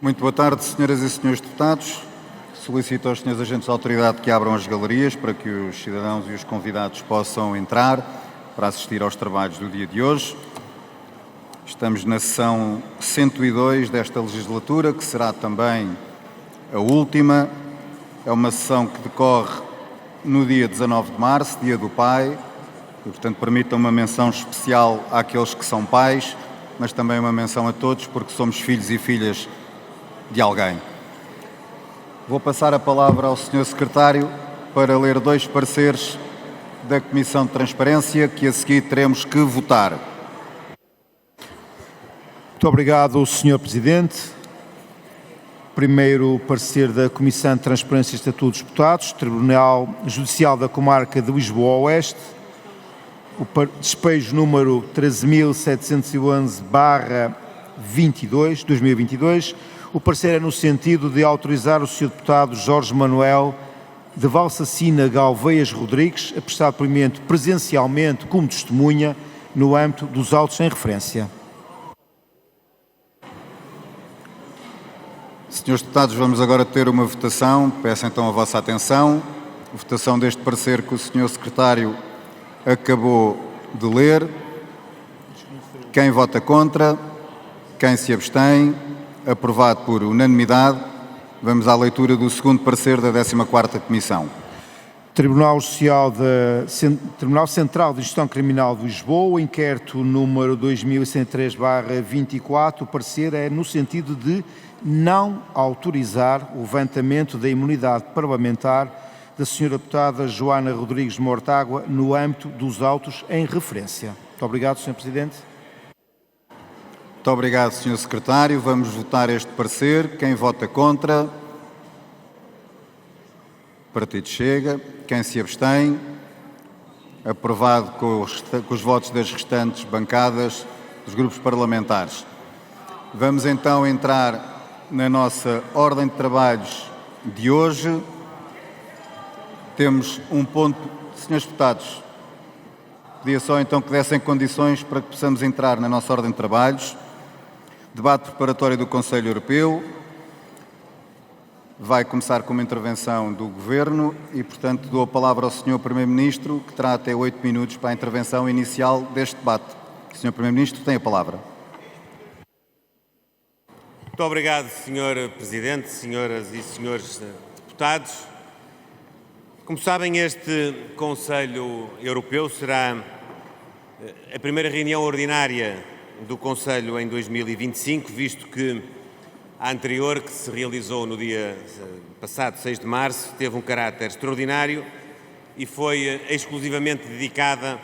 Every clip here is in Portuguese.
Muito boa tarde, senhoras e senhores deputados. Solicito aos senhores agentes de autoridade que abram as galerias para que os cidadãos e os convidados possam entrar para assistir aos trabalhos do dia de hoje. Estamos na sessão 102 desta legislatura, que será também a última. É uma sessão que decorre no dia 19 de março, Dia do Pai, e, portanto, permitam uma menção especial àqueles que são pais, mas também uma menção a todos, porque somos filhos e filhas de alguém. Vou passar a palavra ao Sr. Secretário para ler dois pareceres da Comissão de Transparência, que a seguir teremos que votar. Muito obrigado, Sr. Presidente. Primeiro parecer da Comissão de Transparência e Estatuto dos Deputados, Tribunal Judicial da Comarca de Lisboa Oeste, o despejo número 13.711/22, 2022. O parecer é no sentido de autorizar o Sr. Deputado Jorge Manuel de Valsacina Galveias Rodrigues a prestar depoimento presencialmente como testemunha no âmbito dos autos em referência. Senhores deputados, vamos agora ter uma votação. Peço então a vossa atenção. Votação deste parecer que o Sr. Secretário acabou de ler. Quem vota contra? Quem se abstém? Aprovado por unanimidade. Vamos à leitura do segundo parecer da 14ª Comissão. Tribunal Central de Gestão Criminal de Lisboa, inquérito número 2103/24, o parecer é no sentido de não autorizar o levantamento da imunidade parlamentar da Sra. Deputada Joana Rodrigues Mortágua no âmbito dos autos em referência. Muito obrigado, Sr. Presidente. Muito obrigado, Sr. Secretário. Vamos votar este parecer. Quem vota contra? Partido Chega. Quem se abstém? Aprovado com os votos das restantes bancadas dos grupos parlamentares. Vamos então entrar na nossa ordem de trabalhos de hoje. Temos um ponto. Senhores deputados, pedia só então que dessem condições para que possamos entrar na nossa ordem de trabalhos. Debate preparatório do Conselho Europeu. Vai começar com uma intervenção do Governo e, portanto, dou a palavra ao Sr. Primeiro-Ministro, que terá até 8 minutos para a intervenção inicial deste debate. Sr. Primeiro-Ministro, tem a palavra. Muito obrigado, Sr. Presidente, senhoras e senhores deputados. Como sabem, este Conselho Europeu será a primeira reunião ordinária do Conselho em 2025, visto que a anterior, que se realizou no dia passado, 6 de março, teve um caráter extraordinário e foi exclusivamente dedicada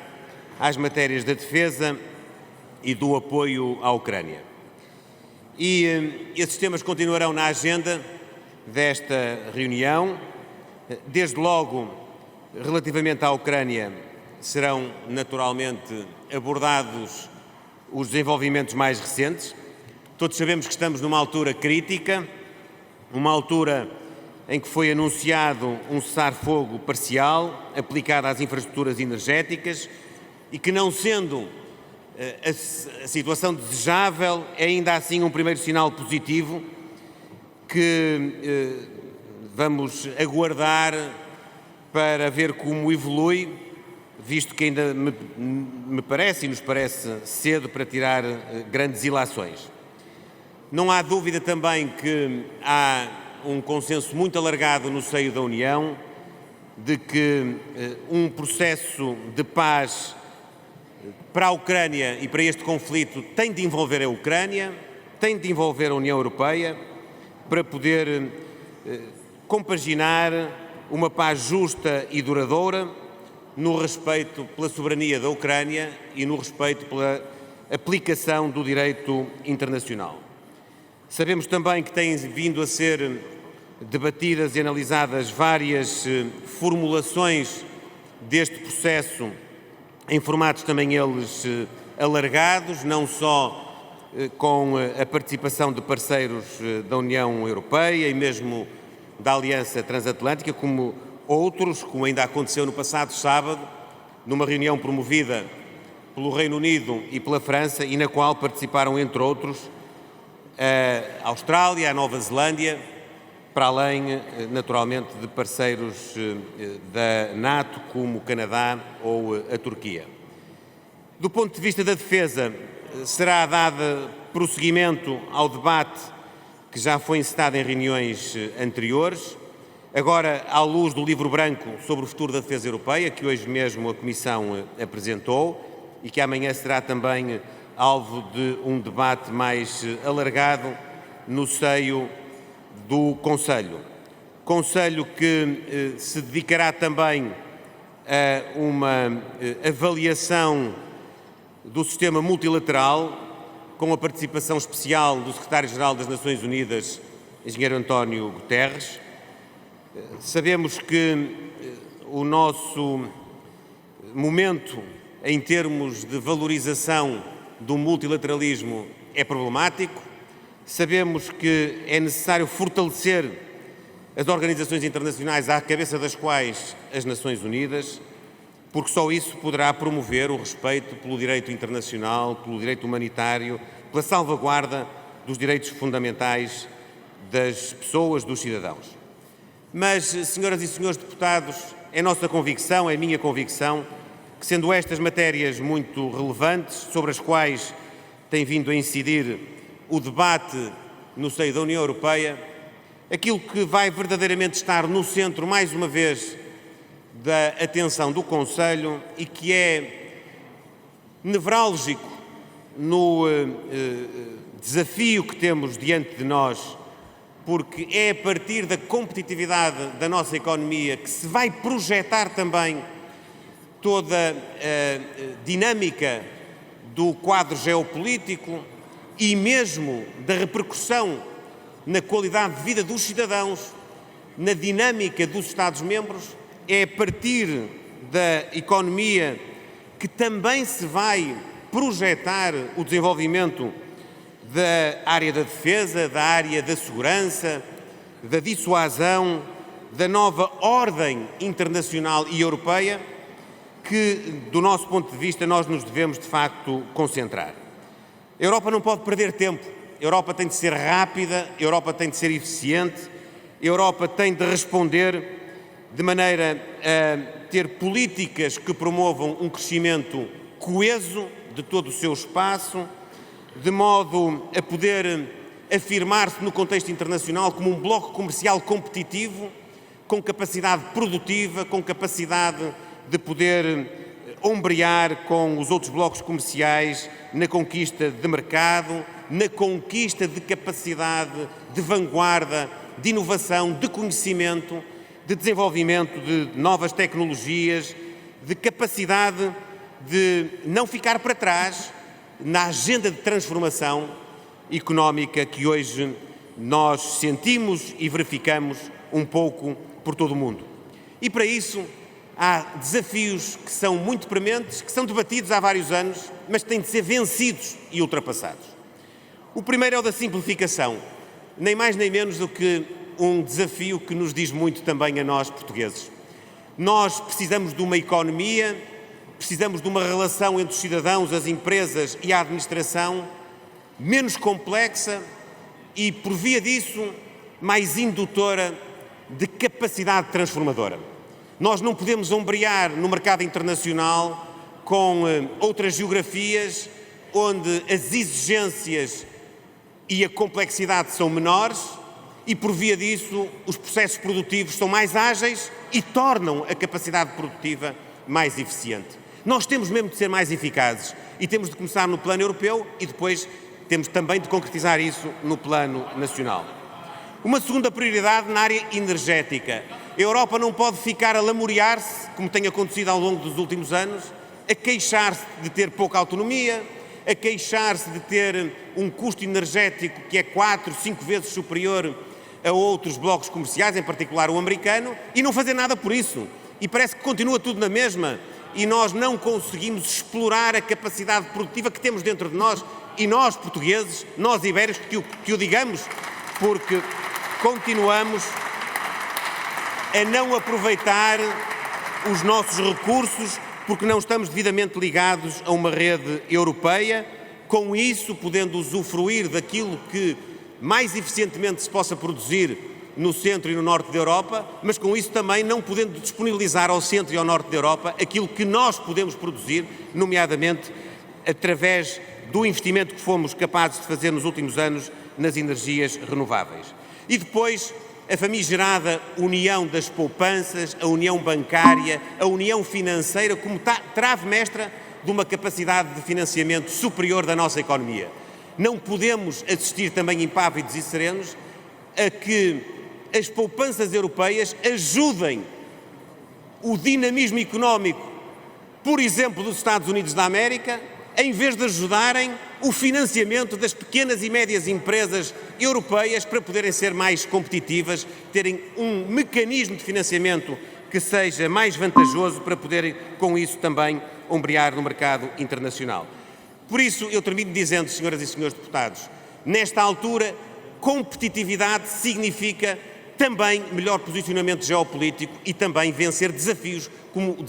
às matérias da defesa e do apoio à Ucrânia. E esses temas continuarão na agenda desta reunião. Desde logo, relativamente à Ucrânia, serão naturalmente abordados os desenvolvimentos mais recentes. Todos sabemos que estamos numa altura crítica, uma altura em que foi anunciado um cessar-fogo parcial aplicado às infraestruturas energéticas e que, não sendo a situação desejável, é ainda assim um primeiro sinal positivo que vamos aguardar para ver como evolui, visto que ainda me parece e nos parece cedo para tirar grandes ilações. Não há dúvida também que há um consenso muito alargado no seio da União de que um processo de paz para a Ucrânia e para este conflito tem de envolver a Ucrânia, tem de envolver a União Europeia para poder compaginar uma paz justa e duradoura no respeito pela soberania da Ucrânia e no respeito pela aplicação do direito internacional. Sabemos também que têm vindo a ser debatidas e analisadas várias formulações deste processo em formatos também eles alargados, não só com a participação de parceiros da União Europeia e mesmo da Aliança Transatlântica, como outros, como ainda aconteceu no passado sábado, numa reunião promovida pelo Reino Unido e pela França e na qual participaram, entre outros, a Austrália, a Nova Zelândia, para além, naturalmente, de parceiros da NATO, como o Canadá ou a Turquia. Do ponto de vista da defesa, será dado prosseguimento ao debate que já foi encetado em reuniões anteriores, agora à luz do livro branco sobre o futuro da defesa europeia, que hoje mesmo a Comissão apresentou e que amanhã será também alvo de um debate mais alargado no seio do Conselho. Conselho que se dedicará também a uma avaliação do sistema multilateral, com a participação especial do Secretário-Geral das Nações Unidas, Engenheiro António Guterres. Sabemos que o nosso momento, em termos de valorização do multilateralismo, é problemático. Sabemos que é necessário fortalecer as organizações internacionais à cabeça das quais as Nações Unidas, porque só isso poderá promover o respeito pelo direito internacional, pelo direito humanitário, pela salvaguarda dos direitos fundamentais das pessoas, dos cidadãos. Mas, senhoras e senhores deputados, é nossa convicção, é minha convicção, que sendo estas matérias muito relevantes, sobre as quais tem vindo a incidir o debate no seio da União Europeia, aquilo que vai verdadeiramente estar no centro, mais uma vez, da atenção do Conselho e que é nevrálgico no desafio que temos diante de nós, porque é a partir da competitividade da nossa economia que se vai projetar também toda a dinâmica do quadro geopolítico e mesmo da repercussão na qualidade de vida dos cidadãos, na dinâmica dos Estados-membros. É a partir da economia que também se vai projetar o desenvolvimento da área da defesa, da área da segurança, da dissuasão, da nova ordem internacional e europeia, que, do nosso ponto de vista, nós nos devemos, de facto, concentrar. A Europa não pode perder tempo. A Europa tem de ser rápida, a Europa tem de ser eficiente, a Europa tem de responder de maneira a ter políticas que promovam um crescimento coeso de todo o seu espaço, de modo a poder afirmar-se no contexto internacional como um bloco comercial competitivo, com capacidade produtiva, com capacidade de poder ombrear com os outros blocos comerciais na conquista de mercado, na conquista de capacidade de vanguarda, de inovação, de conhecimento, de desenvolvimento de novas tecnologias, de capacidade de não ficar para trás na agenda de transformação económica que hoje nós sentimos e verificamos um pouco por todo o mundo. E para isso há desafios que são muito prementes, que são debatidos há vários anos, mas que têm de ser vencidos e ultrapassados. O primeiro é o da simplificação, nem mais nem menos do que um desafio que nos diz muito também a nós portugueses. Nós precisamos de uma economia, precisamos de uma relação entre os cidadãos, as empresas e a administração menos complexa e, por via disso, mais indutora de capacidade transformadora. Nós não podemos ombrear no mercado internacional com outras geografias onde as exigências e a complexidade são menores e, por via disso, os processos produtivos são mais ágeis e tornam a capacidade produtiva mais eficiente. Nós temos mesmo de ser mais eficazes e temos de começar no plano europeu e depois temos também de concretizar isso no plano nacional. Uma segunda prioridade na área energética. A Europa não pode ficar a lamorear-se, como tem acontecido ao longo dos últimos anos, a queixar-se de ter pouca autonomia, a queixar-se de ter um custo energético que é 4, 5 vezes superior a outros blocos comerciais, em particular o americano, e não fazer nada por isso. E parece que continua tudo na mesma e nós não conseguimos explorar a capacidade produtiva que temos dentro de nós e nós, portugueses, nós ibéricos, que o digamos, porque continuamos a não aproveitar os nossos recursos porque não estamos devidamente ligados a uma rede europeia, com isso podendo usufruir daquilo que mais eficientemente se possa produzir no centro e no norte da Europa, mas com isso também não podendo disponibilizar ao centro e ao norte da Europa aquilo que nós podemos produzir, nomeadamente através do investimento que fomos capazes de fazer nos últimos anos nas energias renováveis. E depois, a famigerada união das poupanças, a união bancária, a união financeira como trave mestra de uma capacidade de financiamento superior da nossa economia. Não podemos assistir também impávidos e serenos a que as poupanças europeias ajudem o dinamismo económico, por exemplo, dos Estados Unidos da América, em vez de ajudarem o financiamento das pequenas e médias empresas europeias para poderem ser mais competitivas, terem um mecanismo de financiamento que seja mais vantajoso para poderem, com isso, também ombrear no mercado internacional. Por isso, eu termino dizendo, senhoras e senhores deputados, nesta altura, competitividade significa também melhor posicionamento geopolítico e também vencer desafios como...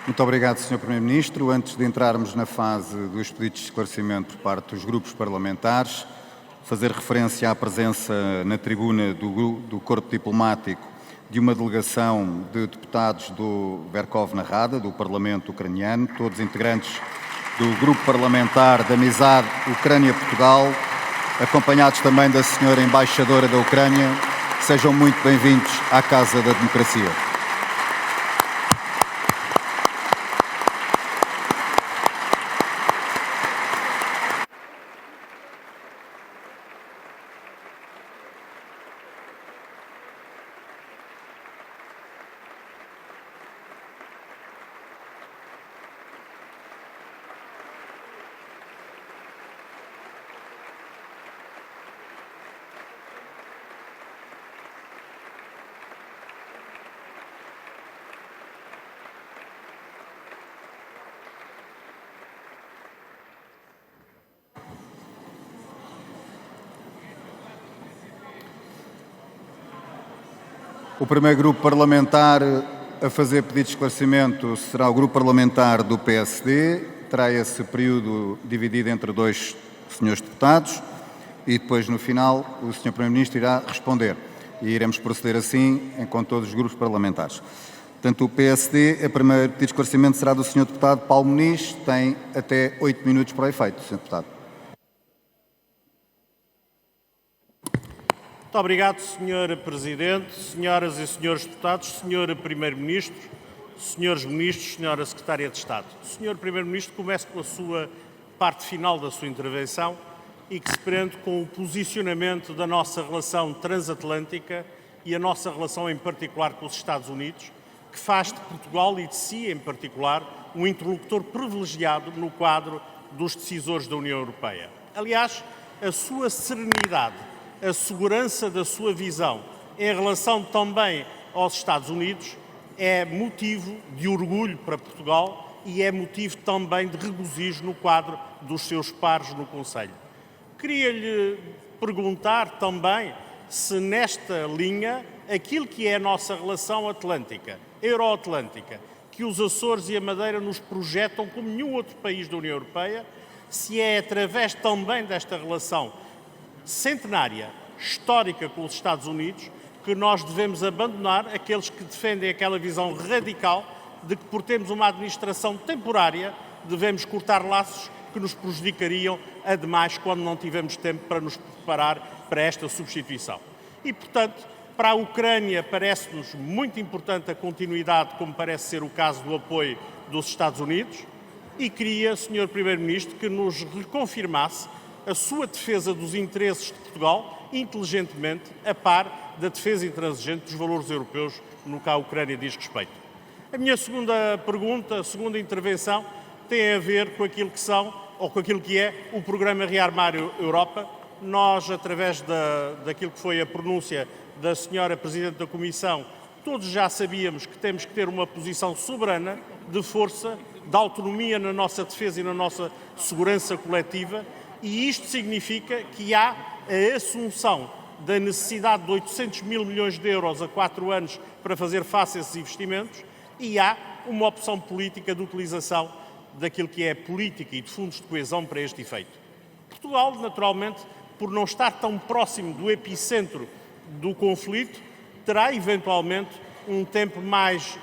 Muito obrigado, Sr. Primeiro-Ministro. Antes de entrarmos na fase dos pedidos de esclarecimento por parte dos grupos parlamentares, fazer referência à presença na tribuna do Corpo Diplomático de uma delegação de deputados do Verkhovna Rada, do Parlamento ucraniano, todos integrantes do Grupo Parlamentar de Amizade Ucrânia-Portugal, acompanhados também da Senhora Embaixadora da Ucrânia. Sejam muito bem-vindos à Casa da Democracia. O primeiro grupo parlamentar a fazer pedido de esclarecimento será o grupo parlamentar do PSD. Terá esse período dividido entre dois senhores deputados e depois, no final, o Sr. Primeiro-Ministro irá responder. E iremos proceder assim com todos os grupos parlamentares. Portanto, o PSD, a primeiro pedido de esclarecimento será do Sr. Deputado Paulo Muniz. Tem até 8 minutos para o efeito, Sr. Deputado. Muito obrigado, Sr. Presidente, senhoras e senhores deputados, Sr. Primeiro-Ministro, Srs. Ministros, Sra. Secretária de Estado. Sr. Primeiro-Ministro, começo com a sua parte final da sua intervenção e que se prende com o posicionamento da nossa relação transatlântica e a nossa relação em particular com os Estados Unidos, que faz de Portugal e de si em particular um interlocutor privilegiado no quadro dos decisores da União Europeia. Aliás, a sua serenidade, a segurança da sua visão em relação também aos Estados Unidos é motivo de orgulho para Portugal e é motivo também de regozijo no quadro dos seus pares no Conselho. Queria-lhe perguntar também se nesta linha aquilo que é a nossa relação atlântica, euroatlântica, que os Açores e a Madeira nos projetam como nenhum outro país da União Europeia, se é através também desta relação centenária, histórica com os Estados Unidos, que nós devemos abandonar aqueles que defendem aquela visão radical de que, por termos uma administração temporária, devemos cortar laços que nos prejudicariam, ademais, quando não tivemos tempo para nos preparar para esta substituição. E, portanto, para a Ucrânia parece-nos muito importante a continuidade, como parece ser o caso do apoio dos Estados Unidos, e queria, Sr. Primeiro-Ministro, que nos reconfirmasse a sua defesa dos interesses de Portugal, inteligentemente, a par da defesa intransigente dos valores europeus no que a Ucrânia diz respeito. A minha segunda pergunta, a segunda intervenção, tem a ver com aquilo que são, ou com aquilo que é, o programa Rearmar Europa. Nós, através daquilo que foi a pronúncia da Sra. Presidente da Comissão, todos já sabíamos que temos que ter uma posição soberana, de força, de autonomia na nossa defesa e na nossa segurança coletiva, e isto significa que há a assunção da necessidade de 800 mil milhões de euros a 4 anos para fazer face a esses investimentos, e há uma opção política de utilização daquilo que é a política e de fundos de coesão para este efeito. Portugal, naturalmente, por não estar tão próximo do epicentro do conflito, terá eventualmente um tempo mais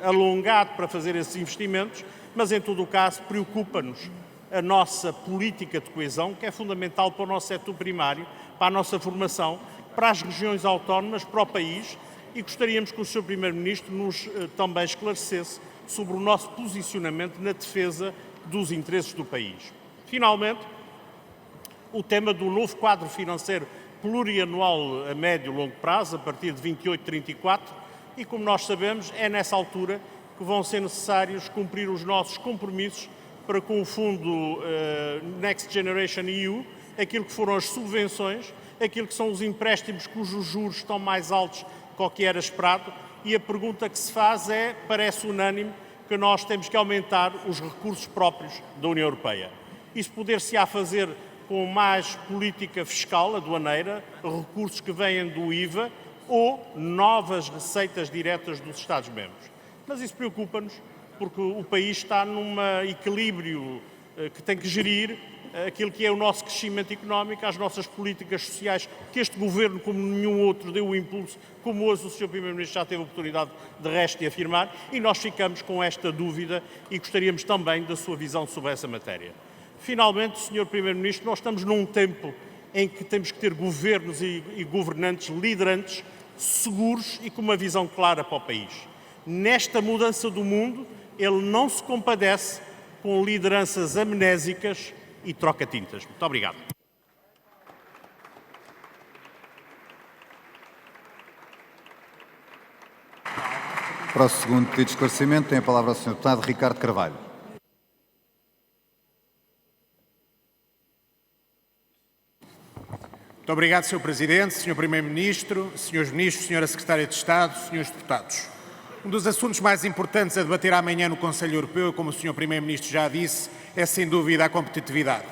alongado para fazer esses investimentos, mas em todo o caso preocupa-nos a nossa política de coesão, que é fundamental para o nosso setor primário, para a nossa formação, para as regiões autónomas, para o país, e gostaríamos que o Sr. Primeiro-Ministro nos também esclarecesse sobre o nosso posicionamento na defesa dos interesses do país. Finalmente, o tema do novo quadro financeiro plurianual a médio e longo prazo, a partir de 28-34, e como nós sabemos, é nessa altura que vão ser necessários cumprir os nossos compromissos para com o fundo Next Generation EU, aquilo que foram as subvenções, aquilo que são os empréstimos cujos juros estão mais altos do que era esperado, e a pergunta que se faz é, parece unânime, que nós temos que aumentar os recursos próprios da União Europeia. Isso poder-se-á fazer com mais política fiscal, aduaneira, recursos que vêm do IVA ou novas receitas diretas dos Estados-membros. Mas isso preocupa-nos, porque o país está num equilíbrio que tem que gerir aquilo que é o nosso crescimento económico, as nossas políticas sociais, que este Governo, como nenhum outro, deu o impulso, como hoje o Sr. Primeiro-Ministro já teve a oportunidade de resto de afirmar, e nós ficamos com esta dúvida e gostaríamos também da sua visão sobre essa matéria. Finalmente, Sr. Primeiro-Ministro, nós estamos num tempo em que temos que ter governos e governantes liderantes, seguros e com uma visão clara para o país. Nesta mudança do mundo, ele não se compadece com lideranças amnésicas e troca-tintas. Muito obrigado. Para o segundo pedido de esclarecimento, tem a palavra o Sr. Deputado Ricardo Carvalho. Muito obrigado, Sr. Presidente, Sr. Primeiro-Ministro, Srs. Ministros, Sra. Secretária de Estado, Srs. Deputados. Um dos assuntos mais importantes a debater amanhã no Conselho Europeu, como o Sr. Primeiro-Ministro já disse, é sem dúvida a competitividade.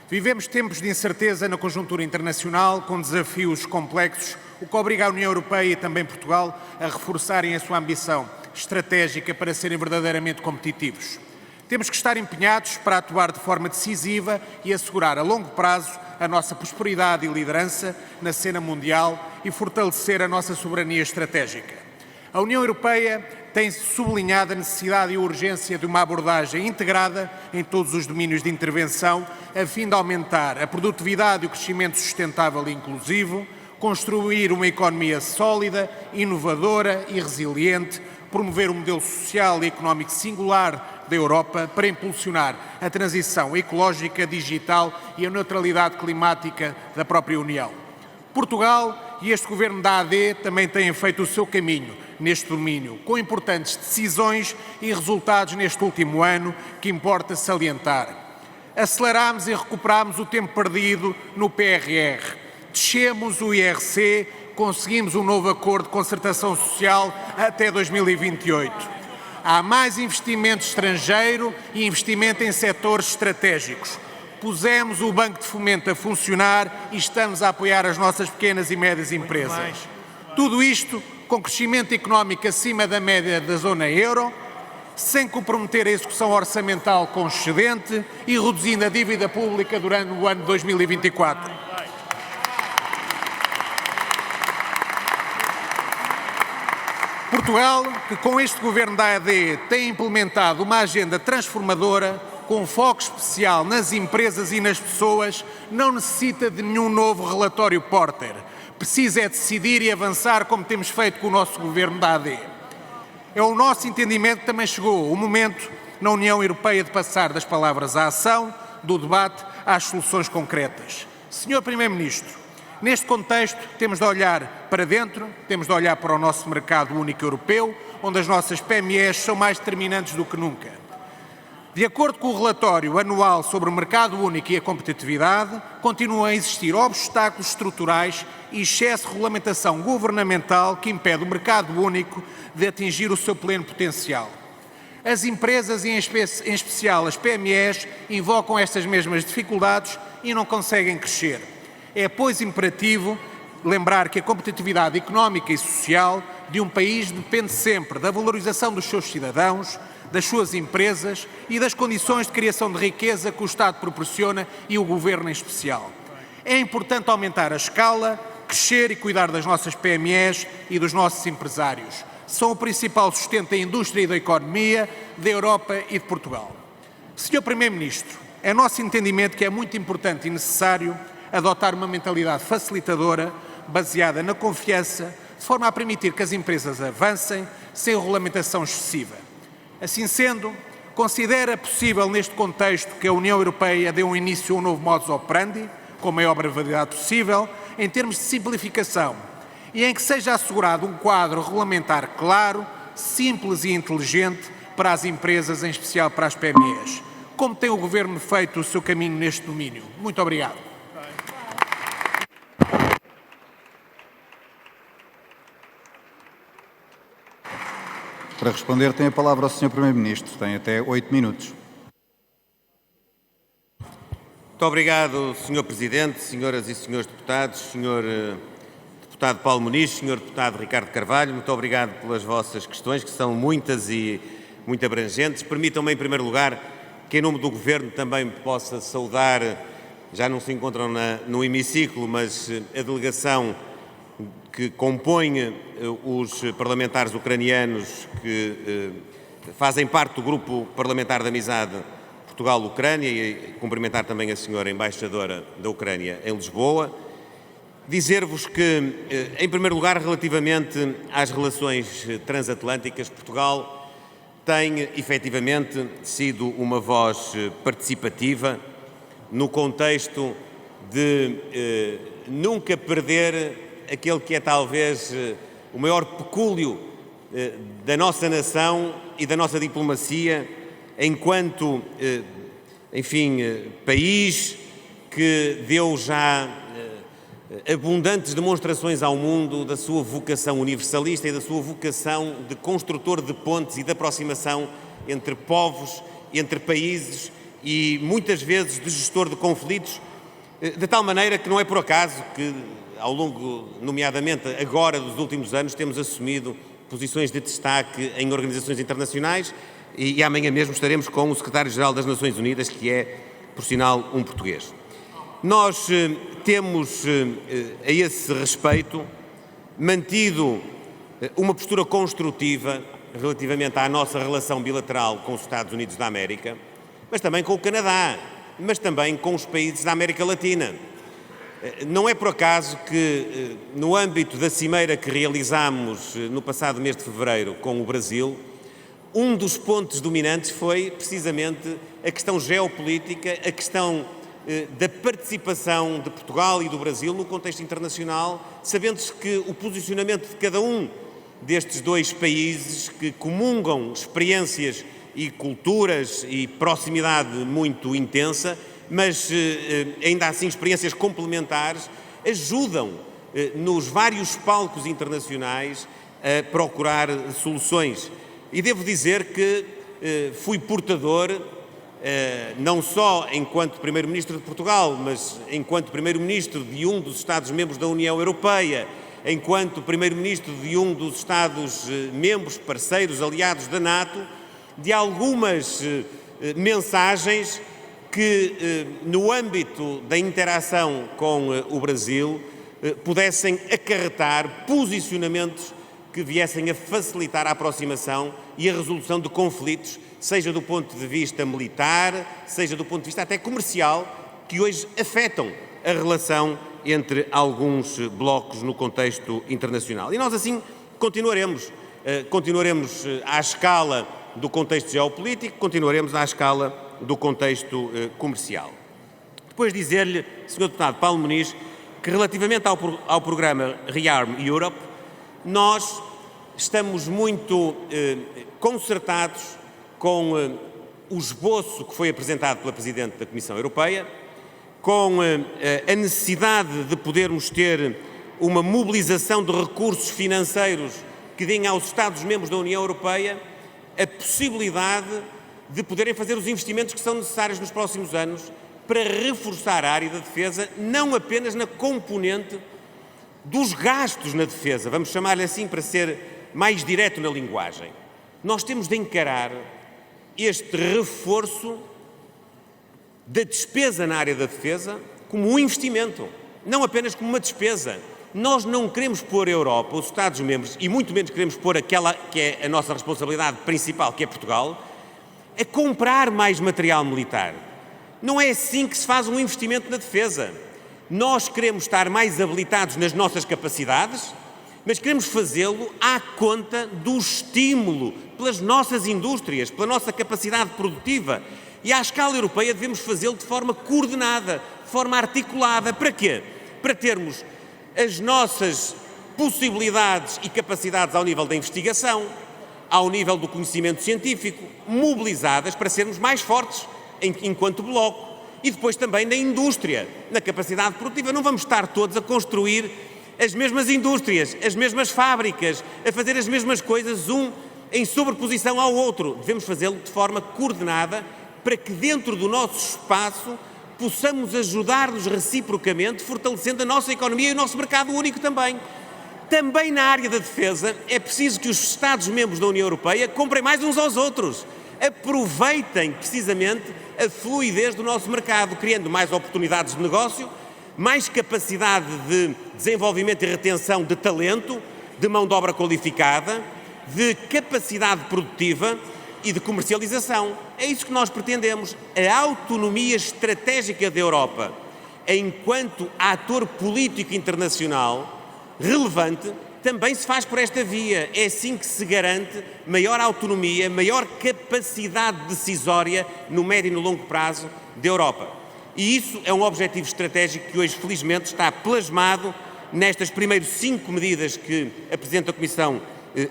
Vivemos tempos de incerteza na conjuntura internacional, com desafios complexos, o que obriga a União Europeia e também Portugal a reforçarem a sua ambição estratégica para serem verdadeiramente competitivos. Temos que estar empenhados para atuar de forma decisiva e assegurar a longo prazo a nossa prosperidade e liderança na cena mundial e fortalecer a nossa soberania estratégica. A União Europeia tem sublinhado a necessidade e a urgência de uma abordagem integrada em todos os domínios de intervenção, a fim de aumentar a produtividade e o crescimento sustentável e inclusivo, construir uma economia sólida, inovadora e resiliente, promover um modelo social e económico singular da Europa para impulsionar a transição ecológica, digital e a neutralidade climática da própria União. Portugal e este Governo da AD também têm feito o seu caminho neste domínio, com importantes decisões e resultados neste último ano que importa salientar. Acelerámos e recuperámos o tempo perdido no PRR, descemos o IRC, conseguimos um novo acordo de concertação social até 2028. Há mais investimento estrangeiro e investimento em setores estratégicos. Pusemos o Banco de Fomento a funcionar e estamos a apoiar as nossas pequenas e médias empresas. Tudo isto com crescimento económico acima da média da zona euro, sem comprometer a execução orçamental com excedente e reduzindo a dívida pública durante o ano 2024. Portugal, que com este Governo da AD tem implementado uma agenda transformadora, com foco especial nas empresas e nas pessoas, não necessita de nenhum novo relatório Porter. Precisa é decidir e avançar como temos feito com o nosso Governo da AD. É o nosso entendimento que também chegou o momento na União Europeia de passar das palavras à ação, do debate às soluções concretas. Sr. Primeiro-Ministro, neste contexto temos de olhar para dentro, temos de olhar para o nosso mercado único europeu, onde as nossas PMEs são mais determinantes do que nunca. De acordo com o relatório anual sobre o mercado único e a competitividade, continuam a existir obstáculos estruturais e excesso de regulamentação governamental que impede o mercado único de atingir o seu pleno potencial. As empresas, e em especial as PMEs, invocam estas mesmas dificuldades e não conseguem crescer. É, pois, imperativo lembrar que a competitividade económica e social de um país depende sempre da valorização dos seus cidadãos, das suas empresas e das condições de criação de riqueza que o Estado proporciona e o Governo em especial. É importante aumentar a escala, crescer e cuidar das nossas PMEs e dos nossos empresários. São o principal sustento da indústria e da economia da Europa e de Portugal. Sr. Primeiro-Ministro, é nosso entendimento que é muito importante e necessário adotar uma mentalidade facilitadora, baseada na confiança, de forma a permitir que as empresas avancem sem regulamentação excessiva. Assim sendo, considera possível neste contexto que a União Europeia dê um início a um novo modus operandi, com a maior brevidade possível, em termos de simplificação, e em que seja assegurado um quadro regulamentar claro, simples e inteligente para as empresas, em especial para as PMEs. Como tem o Governo feito o seu caminho neste domínio? Muito obrigado. Para responder, tem a palavra o Sr. Primeiro-Ministro. Tem até 8 minutos. Muito obrigado, Sr. Presidente, senhoras e senhores deputados, Sr. Deputado Paulo Muniz, Sr. Deputado Ricardo Carvalho, muito obrigado pelas vossas questões, que são muitas e muito abrangentes. Permitam-me, em primeiro lugar, que em nome do Governo também possa saudar, já não se encontram no hemiciclo, mas a delegação que compõe os parlamentares ucranianos que fazem parte do grupo parlamentar de amizade Portugal-Ucrânia, e cumprimentar também a senhora embaixadora da Ucrânia em Lisboa. Dizer-vos que, em primeiro lugar, relativamente às relações transatlânticas, Portugal tem efetivamente sido uma voz participativa no contexto de nunca perder aquele que é talvez o maior pecúlio da nossa nação e da nossa diplomacia, enquanto, enfim, país que deu já abundantes demonstrações ao mundo da sua vocação universalista e da sua vocação de construtor de pontes e de aproximação entre povos, entre países e muitas vezes de gestor de conflitos, de tal maneira que não é por acaso que ao longo, nomeadamente agora dos últimos anos, temos assumido posições de destaque em organizações internacionais e amanhã mesmo estaremos com o Secretário-Geral das Nações Unidas, que é, por sinal, um português. Nós temos, a esse respeito, mantido uma postura construtiva relativamente à nossa relação bilateral com os Estados Unidos da América, mas também com o Canadá, mas também com os países da América Latina. Não é por acaso que, no âmbito da cimeira que realizámos no passado mês de fevereiro com o Brasil, um dos pontos dominantes foi precisamente a questão geopolítica, a questão da participação de Portugal e do Brasil no contexto internacional, sabendo-se que o posicionamento de cada um destes dois países, que comungam experiências e culturas e proximidade muito intensa, mas ainda assim experiências complementares, ajudam nos vários palcos internacionais a procurar soluções. E devo dizer que fui portador, não só enquanto Primeiro-Ministro de Portugal, mas enquanto Primeiro-Ministro de um dos Estados-membros da União Europeia, enquanto Primeiro-Ministro de um dos Estados-membros, parceiros, aliados da NATO, de algumas mensagens que, no âmbito da interação com o Brasil, pudessem acarretar posicionamentos que viessem a facilitar a aproximação e a resolução de conflitos, seja do ponto de vista militar, seja do ponto de vista até comercial, que hoje afetam a relação entre alguns blocos no contexto internacional. E nós assim continuaremos à escala do contexto geopolítico, continuaremos à escala do contexto comercial. Depois dizer-lhe, Sr. Deputado Paulo Muniz, que relativamente ao programa ReArm Europe, nós estamos muito concertados com o esboço que foi apresentado pela Presidente da Comissão Europeia, com a necessidade de podermos ter uma mobilização de recursos financeiros que deem aos Estados-membros da União Europeia a possibilidade de poderem fazer os investimentos que são necessários nos próximos anos para reforçar a área da defesa, não apenas na componente dos gastos na defesa, vamos chamar-lhe assim para ser mais direto na linguagem. Nós temos de encarar este reforço da despesa na área da defesa como um investimento, não apenas como uma despesa. Nós não queremos pôr a Europa, os Estados-membros, e muito menos queremos pôr aquela que é a nossa responsabilidade principal, que é Portugal, a comprar mais material militar. Não é assim que se faz um investimento na defesa. Nós queremos estar mais habilitados nas nossas capacidades, mas queremos fazê-lo à conta do estímulo pelas nossas indústrias, pela nossa capacidade produtiva. E à escala europeia devemos fazê-lo de forma coordenada, de forma articulada. Para quê? Para termos as nossas possibilidades e capacidades ao nível da investigação, ao nível do conhecimento científico, mobilizadas para sermos mais fortes enquanto bloco. E depois também na indústria, na capacidade produtiva. Não vamos estar todos a construir as mesmas indústrias, as mesmas fábricas, a fazer as mesmas coisas, um em sobreposição ao outro. Devemos fazê-lo de forma coordenada para que dentro do nosso espaço possamos ajudar-nos reciprocamente, fortalecendo a nossa economia e o nosso mercado único também. Também na área da defesa é preciso que os Estados-membros da União Europeia comprem mais uns aos outros. Aproveitem precisamente a fluidez do nosso mercado, criando mais oportunidades de negócio, mais capacidade de desenvolvimento e retenção de talento, de mão de obra qualificada, de capacidade produtiva e de comercialização. É isso que nós pretendemos. A autonomia estratégica da Europa, enquanto ator político internacional relevante, também se faz por esta via. É assim que se garante maior autonomia, maior capacidade decisória no médio e no longo prazo da Europa. E isso é um objetivo estratégico que hoje, felizmente, está plasmado nestas primeiras 5 medidas que a Presidente da Comissão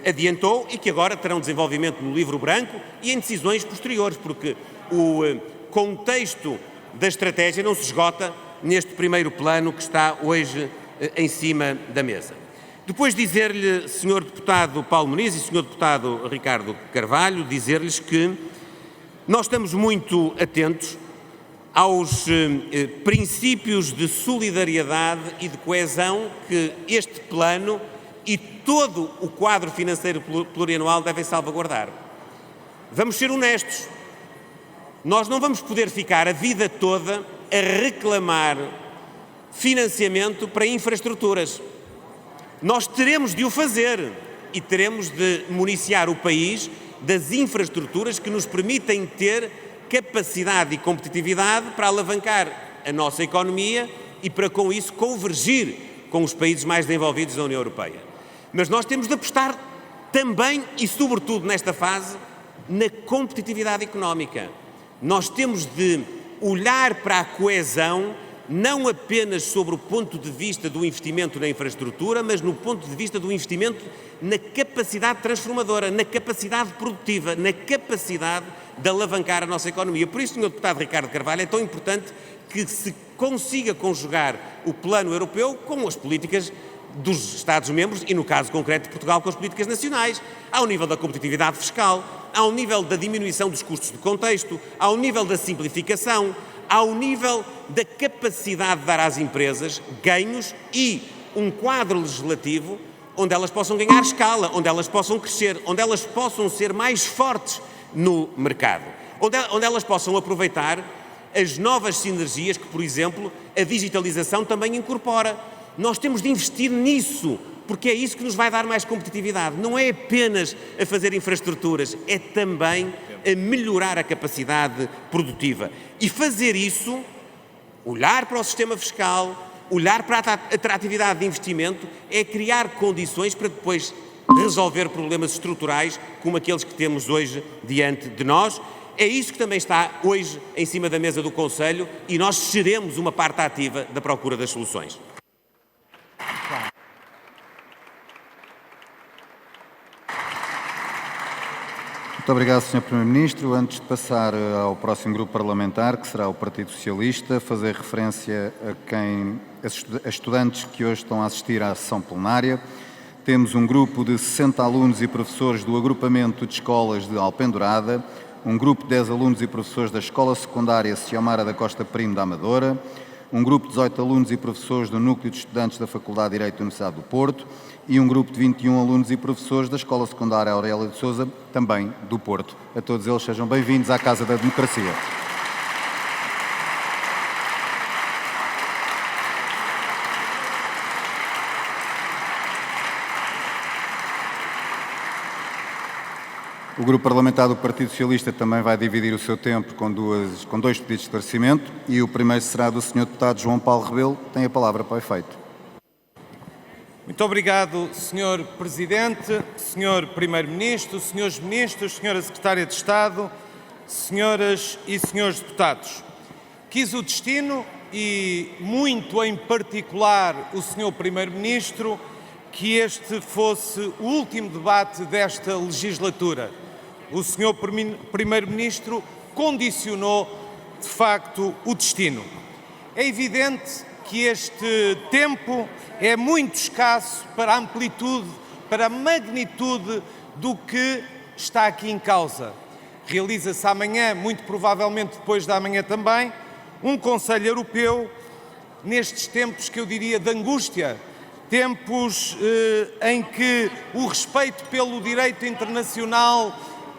adiantou e que agora terão desenvolvimento no livro branco e em decisões posteriores, porque o contexto da estratégia não se esgota neste primeiro plano que está hoje em cima da mesa. Depois dizer-lhe, Sr. Deputado Paulo Muniz e Sr. Deputado Ricardo Carvalho, dizer-lhes que nós estamos muito atentos aos princípios de solidariedade e de coesão que este plano e todo o quadro financeiro plurianual devem salvaguardar. Vamos ser honestos. Nós não vamos poder ficar a vida toda a reclamar financiamento para infraestruturas. Nós teremos de o fazer e teremos de municiar o país das infraestruturas que nos permitem ter capacidade e competitividade para alavancar a nossa economia e para, com isso, convergir com os países mais desenvolvidos da União Europeia. Mas nós temos de apostar também e, sobretudo, nesta fase, na competitividade económica. Nós temos de olhar para a coesão não apenas sobre o ponto de vista do investimento na infraestrutura, mas no ponto de vista do investimento na capacidade transformadora, na capacidade produtiva, na capacidade de alavancar a nossa economia. Por isso, Sr. Deputado Ricardo Carvalho, é tão importante que se consiga conjugar o plano europeu com as políticas dos Estados-membros e, no caso concreto de Portugal, com as políticas nacionais, ao nível da competitividade fiscal, ao nível da diminuição dos custos de contexto, ao nível da simplificação, ao nível da capacidade de dar às empresas ganhos e um quadro legislativo onde elas possam ganhar escala, onde elas possam crescer, onde elas possam ser mais fortes no mercado, onde elas possam aproveitar as novas sinergias que, por exemplo, a digitalização também incorpora. Nós temos de investir nisso, porque é isso que nos vai dar mais competitividade. Não é apenas a fazer infraestruturas, é também a melhorar a capacidade produtiva. E fazer isso, olhar para o sistema fiscal, olhar para a atratividade de investimento, é criar condições para depois resolver problemas estruturais como aqueles que temos hoje diante de nós. É isso que também está hoje em cima da mesa do Conselho e nós seremos uma parte ativa da procura das soluções. Muito obrigado, Sr. Primeiro-Ministro. Antes de passar ao próximo grupo parlamentar, que será o Partido Socialista, fazer referência a estudantes que hoje estão a assistir à sessão plenária. Temos um grupo de 60 alunos e professores do agrupamento de escolas de Alpendurada, um grupo de 10 alunos e professores da Escola Secundária Ciomara da Costa Primo da Amadora, um grupo de 18 alunos e professores do Núcleo de Estudantes da Faculdade de Direito da Universidade do Porto e um grupo de 21 alunos e professores da Escola Secundária Aurélia de Sousa, também do Porto. A todos eles sejam bem-vindos à Casa da Democracia. O Grupo Parlamentar do Partido Socialista também vai dividir o seu tempo com dois pedidos de esclarecimento e o primeiro será do Sr. Deputado João Paulo Rebelo. Tem a palavra para o efeito. Muito obrigado, Sr. Presidente, Sr. Primeiro-Ministro, Srs. Ministros, Sra. Secretária de Estado, Senhoras e Senhores Deputados. Quis o destino e, muito em particular, o Sr. Primeiro-Ministro, que este fosse o último debate desta legislatura. O Sr. Primeiro-Ministro condicionou, de facto, o destino. É evidente que este tempo é muito escasso para a amplitude, para a magnitude do que está aqui em causa. Realiza-se amanhã, muito provavelmente depois da manhã também, um Conselho Europeu nestes tempos que eu diria de angústia, tempos em que o respeito pelo direito internacional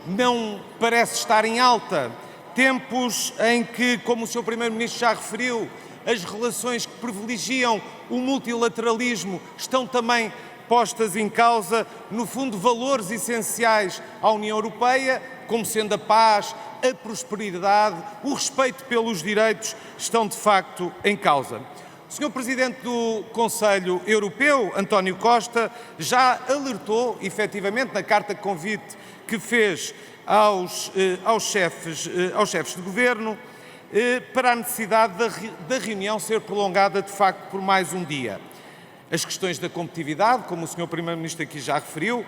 não parece estar em alta, tempos em que, como o Sr. Primeiro-Ministro já referiu, as relações que privilegiam o multilateralismo estão também postas em causa, no fundo, valores essenciais à União Europeia, como sendo a paz, a prosperidade, o respeito pelos direitos, estão de facto em causa. O Sr. Presidente do Conselho Europeu, António Costa, já alertou, efetivamente, na carta de convite que fez aos chefes de governo, para a necessidade da reunião ser prolongada, de facto, por mais um dia. As questões da competitividade, como o Sr. Primeiro-Ministro aqui já referiu,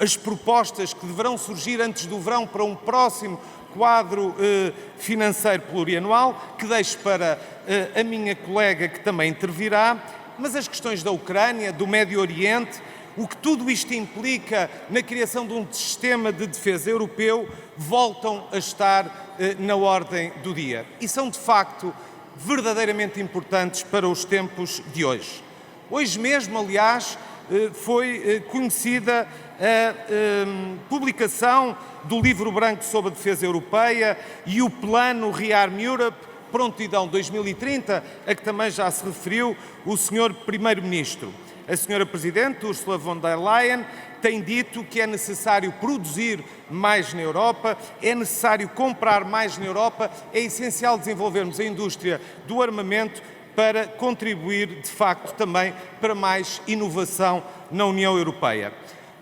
as propostas que deverão surgir antes do verão para um próximo quadro financeiro plurianual, que deixo para a minha colega que também intervirá, mas as questões da Ucrânia, do Médio Oriente, o que tudo isto implica na criação de um sistema de defesa europeu, voltam a estar na ordem do dia. E são, de facto, verdadeiramente importantes para os tempos de hoje. Hoje mesmo, aliás, foi conhecida a publicação do Livro Branco sobre a Defesa Europeia e o plano Rearm Europe, Prontidão 2030, a que também já se referiu o Sr. Primeiro-Ministro. A Sra. Presidente, Ursula von der Leyen, tem dito que é necessário produzir mais na Europa, é necessário comprar mais na Europa, é essencial desenvolvermos a indústria do armamento para contribuir, de facto, também para mais inovação na União Europeia.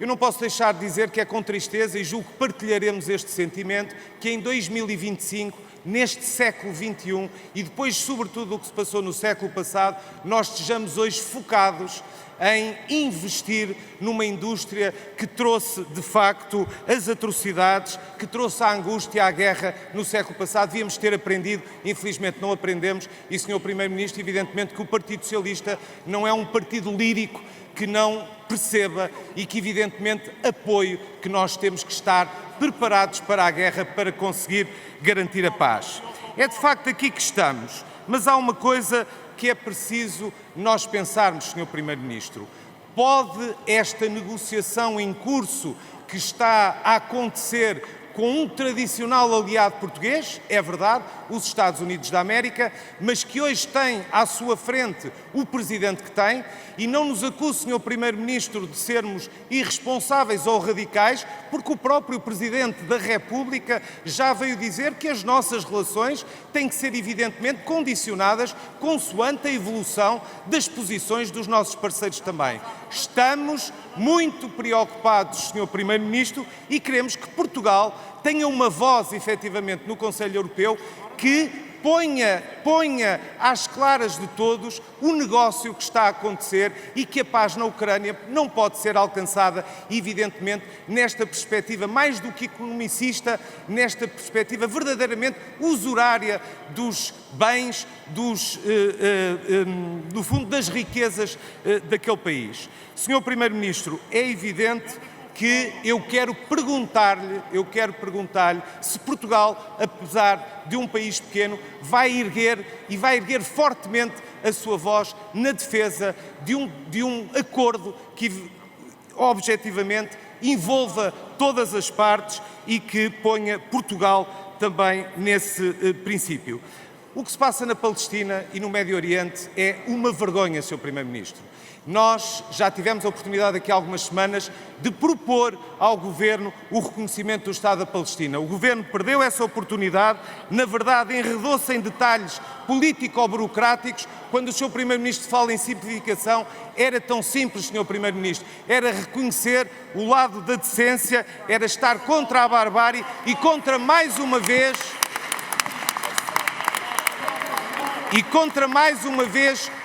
Eu não posso deixar de dizer que é com tristeza, e julgo que partilharemos este sentimento, que em 2025, neste século XXI, e depois, sobretudo, do que se passou no século passado, nós estejamos hoje focados em investir numa indústria que trouxe, de facto, as atrocidades, que trouxe a angústia, a guerra no século passado. Devíamos ter aprendido, infelizmente não aprendemos, e, Sr. Primeiro-Ministro, evidentemente que o Partido Socialista não é um partido lírico que não perceba e que, evidentemente, apoie que nós temos que estar preparados para a guerra para conseguir garantir a paz. É de facto aqui que estamos, mas há uma coisa que é preciso nós pensarmos, Sr. Primeiro-Ministro. Pode esta negociação em curso que está a acontecer com um tradicional aliado português, é verdade, os Estados Unidos da América, mas que hoje tem à sua frente o Presidente que tem, e não nos acuse, Sr. Primeiro-Ministro, de sermos irresponsáveis ou radicais, porque o próprio Presidente da República já veio dizer que as nossas relações têm que ser, evidentemente, condicionadas consoante a evolução das posições dos nossos parceiros também. Estamos muito preocupados, Sr. Primeiro-Ministro, e queremos que Portugal tenha uma voz, efetivamente, no Conselho Europeu que ponha às claras de todos o negócio que está a acontecer e que a paz na Ucrânia não pode ser alcançada, evidentemente, nesta perspectiva mais do que economicista, nesta perspectiva verdadeiramente usurária dos bens, do fundo das riquezas daquele país. Sr. Primeiro-Ministro, é evidente que eu quero perguntar-lhe se Portugal, apesar de um país pequeno, vai erguer fortemente a sua voz na defesa de um acordo que objetivamente envolva todas as partes e que ponha Portugal também nesse princípio. O que se passa na Palestina e no Médio Oriente é uma vergonha, Sr. Primeiro-Ministro. Nós já tivemos a oportunidade aqui há algumas semanas de propor ao Governo o reconhecimento do Estado da Palestina. O Governo perdeu essa oportunidade, na verdade enredou-se em detalhes político-burocráticos. Quando o Sr. Primeiro-Ministro fala em simplificação, era tão simples, Sr. Primeiro-Ministro, era reconhecer o lado da decência, era estar contra a barbárie e contra mais uma vez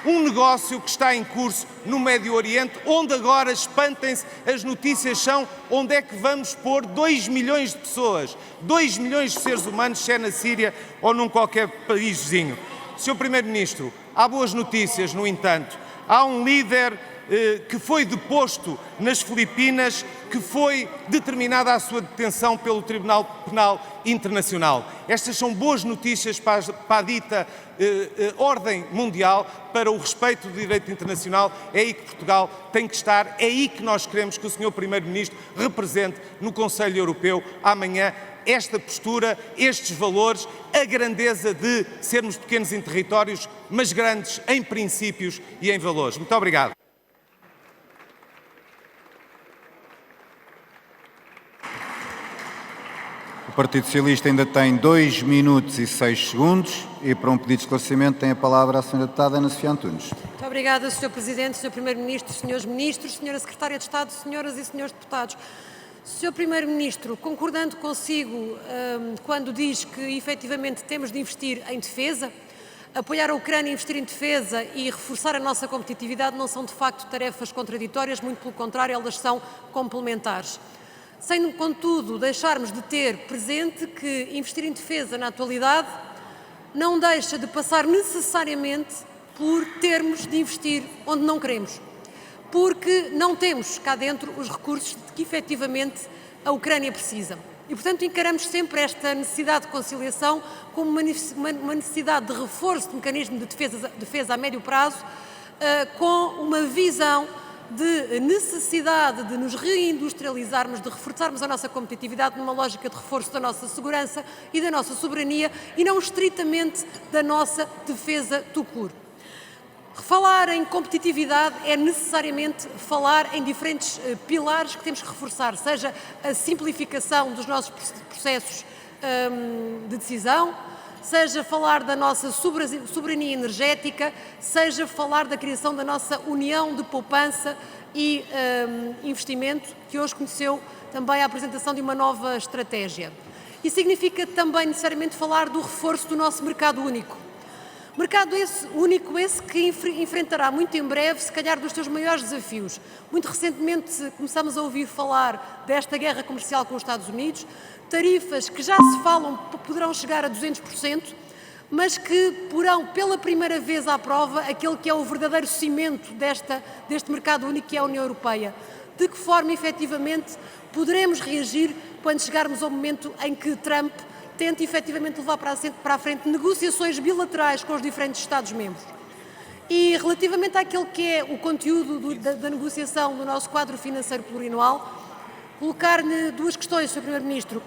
um negócio que está em curso no Médio Oriente, onde agora, espantem-se, as notícias são onde é que vamos pôr 2 milhões de pessoas, 2 milhões de seres humanos, se é na Síria ou num qualquer país vizinho. Sr. Primeiro-Ministro, há boas notícias, no entanto. Há um líder que foi deposto nas Filipinas, que foi determinada a sua detenção pelo Tribunal Penal Internacional. Estas são boas notícias para a dita ordem mundial, para o respeito do direito internacional. É aí que Portugal tem que estar, é aí que nós queremos que o Sr. Primeiro-Ministro represente no Conselho Europeu amanhã esta postura, estes valores, a grandeza de sermos pequenos em territórios, mas grandes em princípios e em valores. Muito obrigado. O Partido Socialista ainda tem 2 minutos e 6 segundos e para um pedido de esclarecimento tem a palavra a Sra. Deputada Ana Sofia Antunes. Muito obrigada, Sr. Presidente, Sr. Primeiro-Ministro, Srs. Ministros, Sra. Secretária de Estado, Senhoras e Srs. Deputados. Sr. Primeiro-Ministro, concordando consigo quando diz que efetivamente temos de investir em defesa, apoiar a Ucrânia, investir em defesa e reforçar a nossa competitividade não são de facto tarefas contraditórias, muito pelo contrário, elas são complementares. Sem, contudo, deixarmos de ter presente que investir em defesa na atualidade não deixa de passar necessariamente por termos de investir onde não queremos, porque não temos cá dentro os recursos de que efetivamente a Ucrânia precisa. E, portanto, encaramos sempre esta necessidade de conciliação como uma necessidade de reforço de mecanismo de defesa a médio prazo, com uma visão de necessidade de nos reindustrializarmos, de reforçarmos a nossa competitividade numa lógica de reforço da nossa segurança e da nossa soberania e não estritamente da nossa defesa tout court. Falar em competitividade é necessariamente falar em diferentes pilares que temos que reforçar, seja a simplificação dos nossos processos de decisão, seja falar da nossa soberania energética, seja falar da criação da nossa união de poupança e investimento, que hoje conheceu também a apresentação de uma nova estratégia. E significa também necessariamente falar do reforço do nosso mercado único. Mercado único esse que enfrentará muito em breve, se calhar, dos seus maiores desafios. Muito recentemente começámos a ouvir falar desta guerra comercial com os Estados Unidos, tarifas que já se falam poderão chegar a 200%, mas que porão pela primeira vez à prova aquele que é o verdadeiro cimento deste mercado único, que é a União Europeia. De que forma, efetivamente, poderemos reagir quando chegarmos ao momento em que Trump tenta efetivamente levar para a frente negociações bilaterais com os diferentes Estados-membros. E relativamente àquele que é o conteúdo da negociação do nosso quadro financeiro plurianual, colocar-lhe duas questões, Sr. Primeiro-Ministro.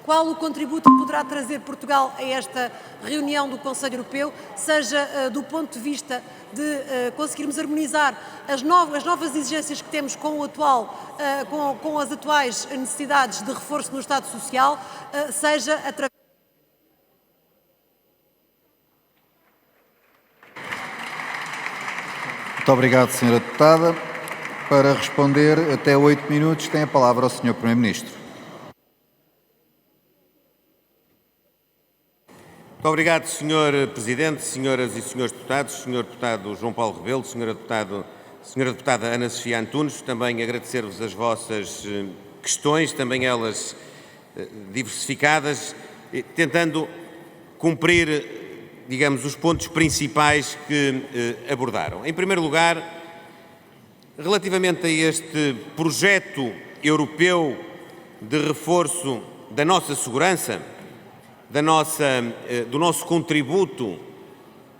Qual o contributo que poderá trazer Portugal a esta reunião do Conselho Europeu, seja do ponto de vista de conseguirmos harmonizar as novas exigências que temos com as atuais necessidades de reforço no Estado Social, seja através... Muito obrigado, Sra. Deputada. Para responder, até 8 minutos, tem a palavra o Sr. Primeiro-Ministro. Muito obrigado, Sr. Presidente, Senhoras e Srs. Deputados, Sr. Deputado João Paulo Rebelo, Sra. Deputada Ana Sofia Antunes, também agradecer-vos as vossas questões, também elas diversificadas, tentando cumprir, digamos, os pontos principais que abordaram. Em primeiro lugar, relativamente a este projeto europeu de reforço da nossa segurança, do nosso contributo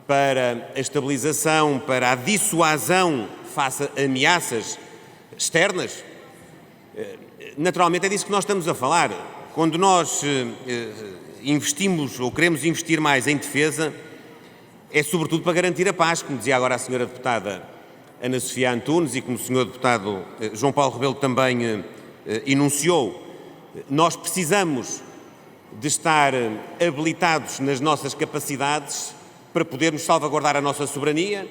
para a estabilização, para a dissuasão face a ameaças externas. Naturalmente é disso que nós estamos a falar. Quando nós investimos ou queremos investir mais em defesa, é sobretudo para garantir a paz, como dizia agora a senhora deputada Ana Sofia Antunes e como o senhor deputado João Paulo Rebelo também enunciou. Nós precisamos de estar habilitados nas nossas capacidades para podermos salvaguardar a nossa soberania,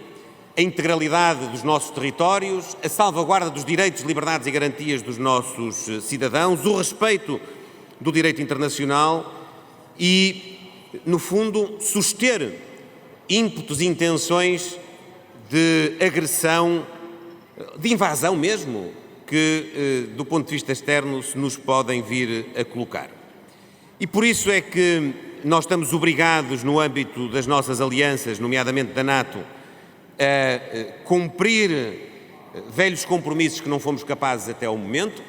a integralidade dos nossos territórios, a salvaguarda dos direitos, liberdades e garantias dos nossos cidadãos, o respeito do direito internacional e, no fundo, suster ímpetos e intenções de agressão, de invasão mesmo, que, do ponto de vista externo, se nos podem vir a colocar. E por isso é que nós estamos obrigados, no âmbito das nossas alianças, nomeadamente da NATO, a cumprir velhos compromissos que não fomos capazes até ao momento,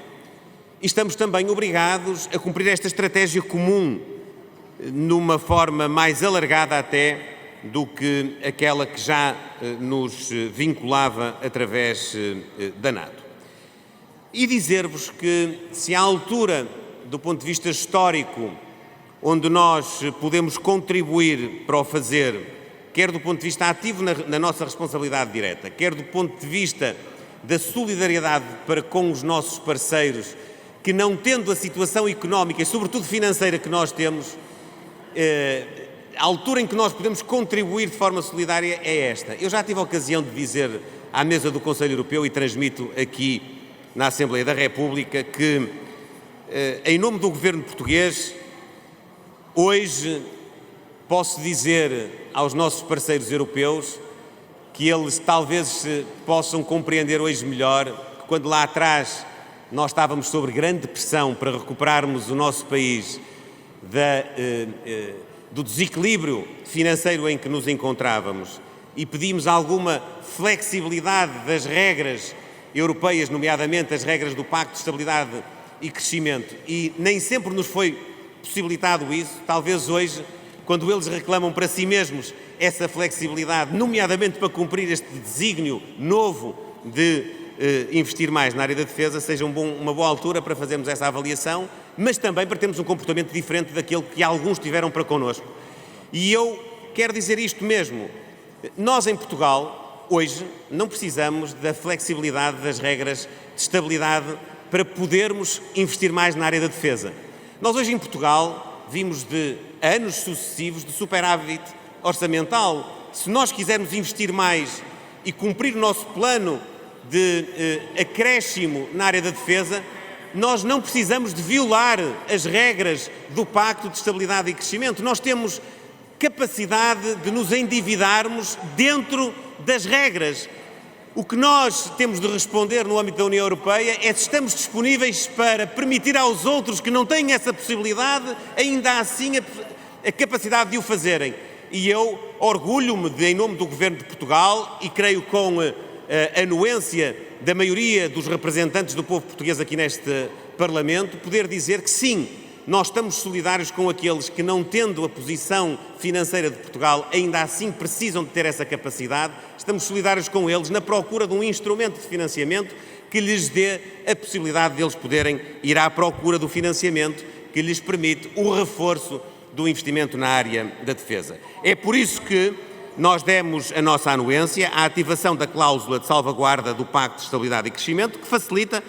e estamos também obrigados a cumprir esta estratégia comum numa forma mais alargada até do que aquela que já nos vinculava através da NATO. E dizer-vos que se à altura, do ponto de vista histórico, onde nós podemos contribuir para o fazer, quer do ponto de vista ativo na nossa responsabilidade direta, quer do ponto de vista da solidariedade para com os nossos parceiros, que não tendo a situação económica e sobretudo financeira que nós temos, a altura em que nós podemos contribuir de forma solidária é esta. Eu já tive a ocasião de dizer à mesa do Conselho Europeu e transmito aqui na Assembleia da República que, em nome do governo português, hoje posso dizer aos nossos parceiros europeus que eles talvez possam compreender hoje melhor que quando lá atrás nós estávamos sob grande pressão para recuperarmos o nosso país do desequilíbrio financeiro em que nos encontrávamos e pedimos alguma flexibilidade das regras europeias, nomeadamente as regras do Pacto de Estabilidade e Crescimento, e nem sempre nos foi possibilitado isso. Talvez hoje, quando eles reclamam para si mesmos essa flexibilidade, nomeadamente para cumprir este desígnio novo de investir mais na área da defesa, seja uma boa altura para fazermos essa avaliação, mas também para termos um comportamento diferente daquele que alguns tiveram para connosco. E eu quero dizer isto mesmo. Nós, em Portugal, hoje, não precisamos da flexibilidade das regras de estabilidade para podermos investir mais na área da defesa. Nós hoje, em Portugal, vimos de anos sucessivos de superávit orçamental. Se nós quisermos investir mais e cumprir o nosso plano de acréscimo na área da defesa, nós não precisamos de violar as regras do Pacto de Estabilidade e Crescimento. Nós temos capacidade de nos endividarmos dentro das regras. O que nós temos de responder no âmbito da União Europeia é se estamos disponíveis para permitir aos outros que não têm essa possibilidade, ainda assim, a capacidade de o fazerem. E eu orgulho-me de, em nome do Governo de Portugal, e creio com a anuência da maioria dos representantes do povo português aqui neste Parlamento, poder dizer que sim, nós estamos solidários com aqueles que, não tendo a posição financeira de Portugal, ainda assim precisam de ter essa capacidade. Estamos solidários com eles na procura de um instrumento de financiamento que lhes dê a possibilidade de eles poderem ir à procura do financiamento que lhes permite o reforço do investimento na área da defesa. É por isso que nós demos a nossa anuência à ativação da cláusula de salvaguarda do Pacto de Estabilidade e Crescimento, que facilita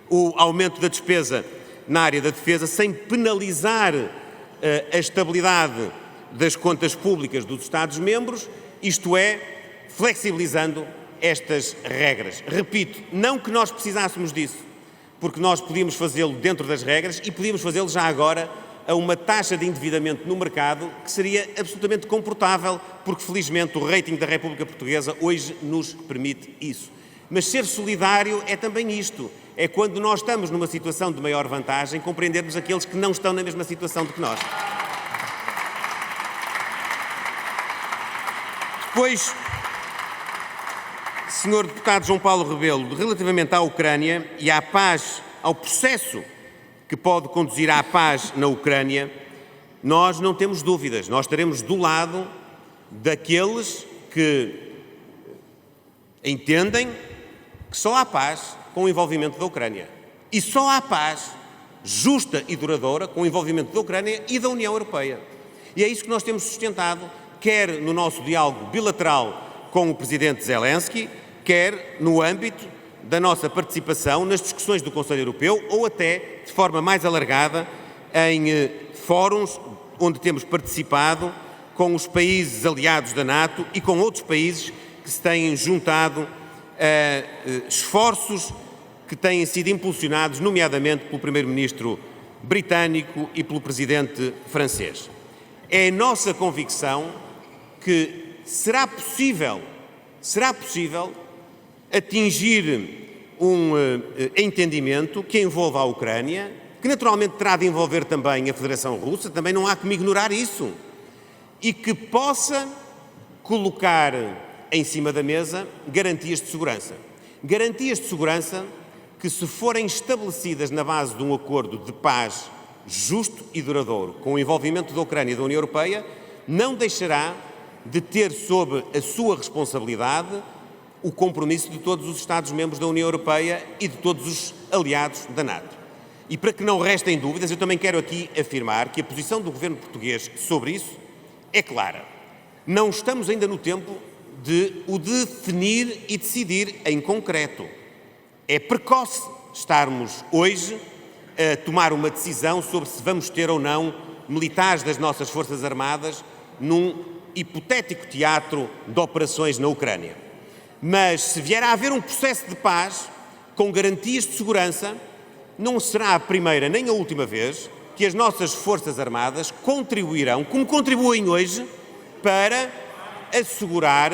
o aumento da despesa na área da defesa sem penalizar a estabilidade das contas públicas dos Estados-membros, isto é, flexibilizando estas regras. Repito, não que nós precisássemos disso, porque nós podíamos fazê-lo dentro das regras e podíamos fazê-lo já agora a uma taxa de endividamento no mercado que seria absolutamente comportável, porque felizmente o rating da República Portuguesa hoje nos permite isso. Mas ser solidário é também isto, é quando nós estamos numa situação de maior vantagem, compreendermos aqueles que não estão na mesma situação do que nós. Depois, Sr. Deputado João Paulo Rebelo, relativamente à Ucrânia e à paz ao processo que pode conduzir à paz na Ucrânia, nós não temos dúvidas, nós estaremos do lado daqueles que entendem que só há paz com o envolvimento da Ucrânia. E só há paz justa e duradoura com o envolvimento da Ucrânia e da União Europeia. E é isso que nós temos sustentado, quer no nosso diálogo bilateral com o Presidente Zelensky, quer no âmbito da nossa participação nas discussões do Conselho Europeu ou até de forma mais alargada em fóruns onde temos participado com os países aliados da NATO e com outros países que se têm juntado a esforços que têm sido impulsionados, nomeadamente pelo Primeiro-Ministro britânico e pelo Presidente francês. É a nossa convicção que será possível atingir um entendimento que envolva a Ucrânia, que naturalmente terá de envolver também a Federação Russa, também não há como ignorar isso, e que possa colocar em cima da mesa garantias de segurança. Garantias de segurança que, se forem estabelecidas na base de um acordo de paz justo e duradouro, com o envolvimento da Ucrânia e da União Europeia, não deixará de ter sob a sua responsabilidade o compromisso de todos os Estados-membros da União Europeia e de todos os aliados da NATO. E para que não restem dúvidas, eu também quero aqui afirmar que a posição do governo português sobre isso é clara. Não estamos ainda no tempo de o definir e decidir em concreto. É precoce estarmos hoje a tomar uma decisão sobre se vamos ter ou não militares das nossas Forças Armadas num hipotético teatro de operações na Ucrânia. Mas se vier a haver um processo de paz com garantias de segurança, não será a primeira nem a última vez que as nossas Forças Armadas contribuirão, como contribuem hoje, para assegurar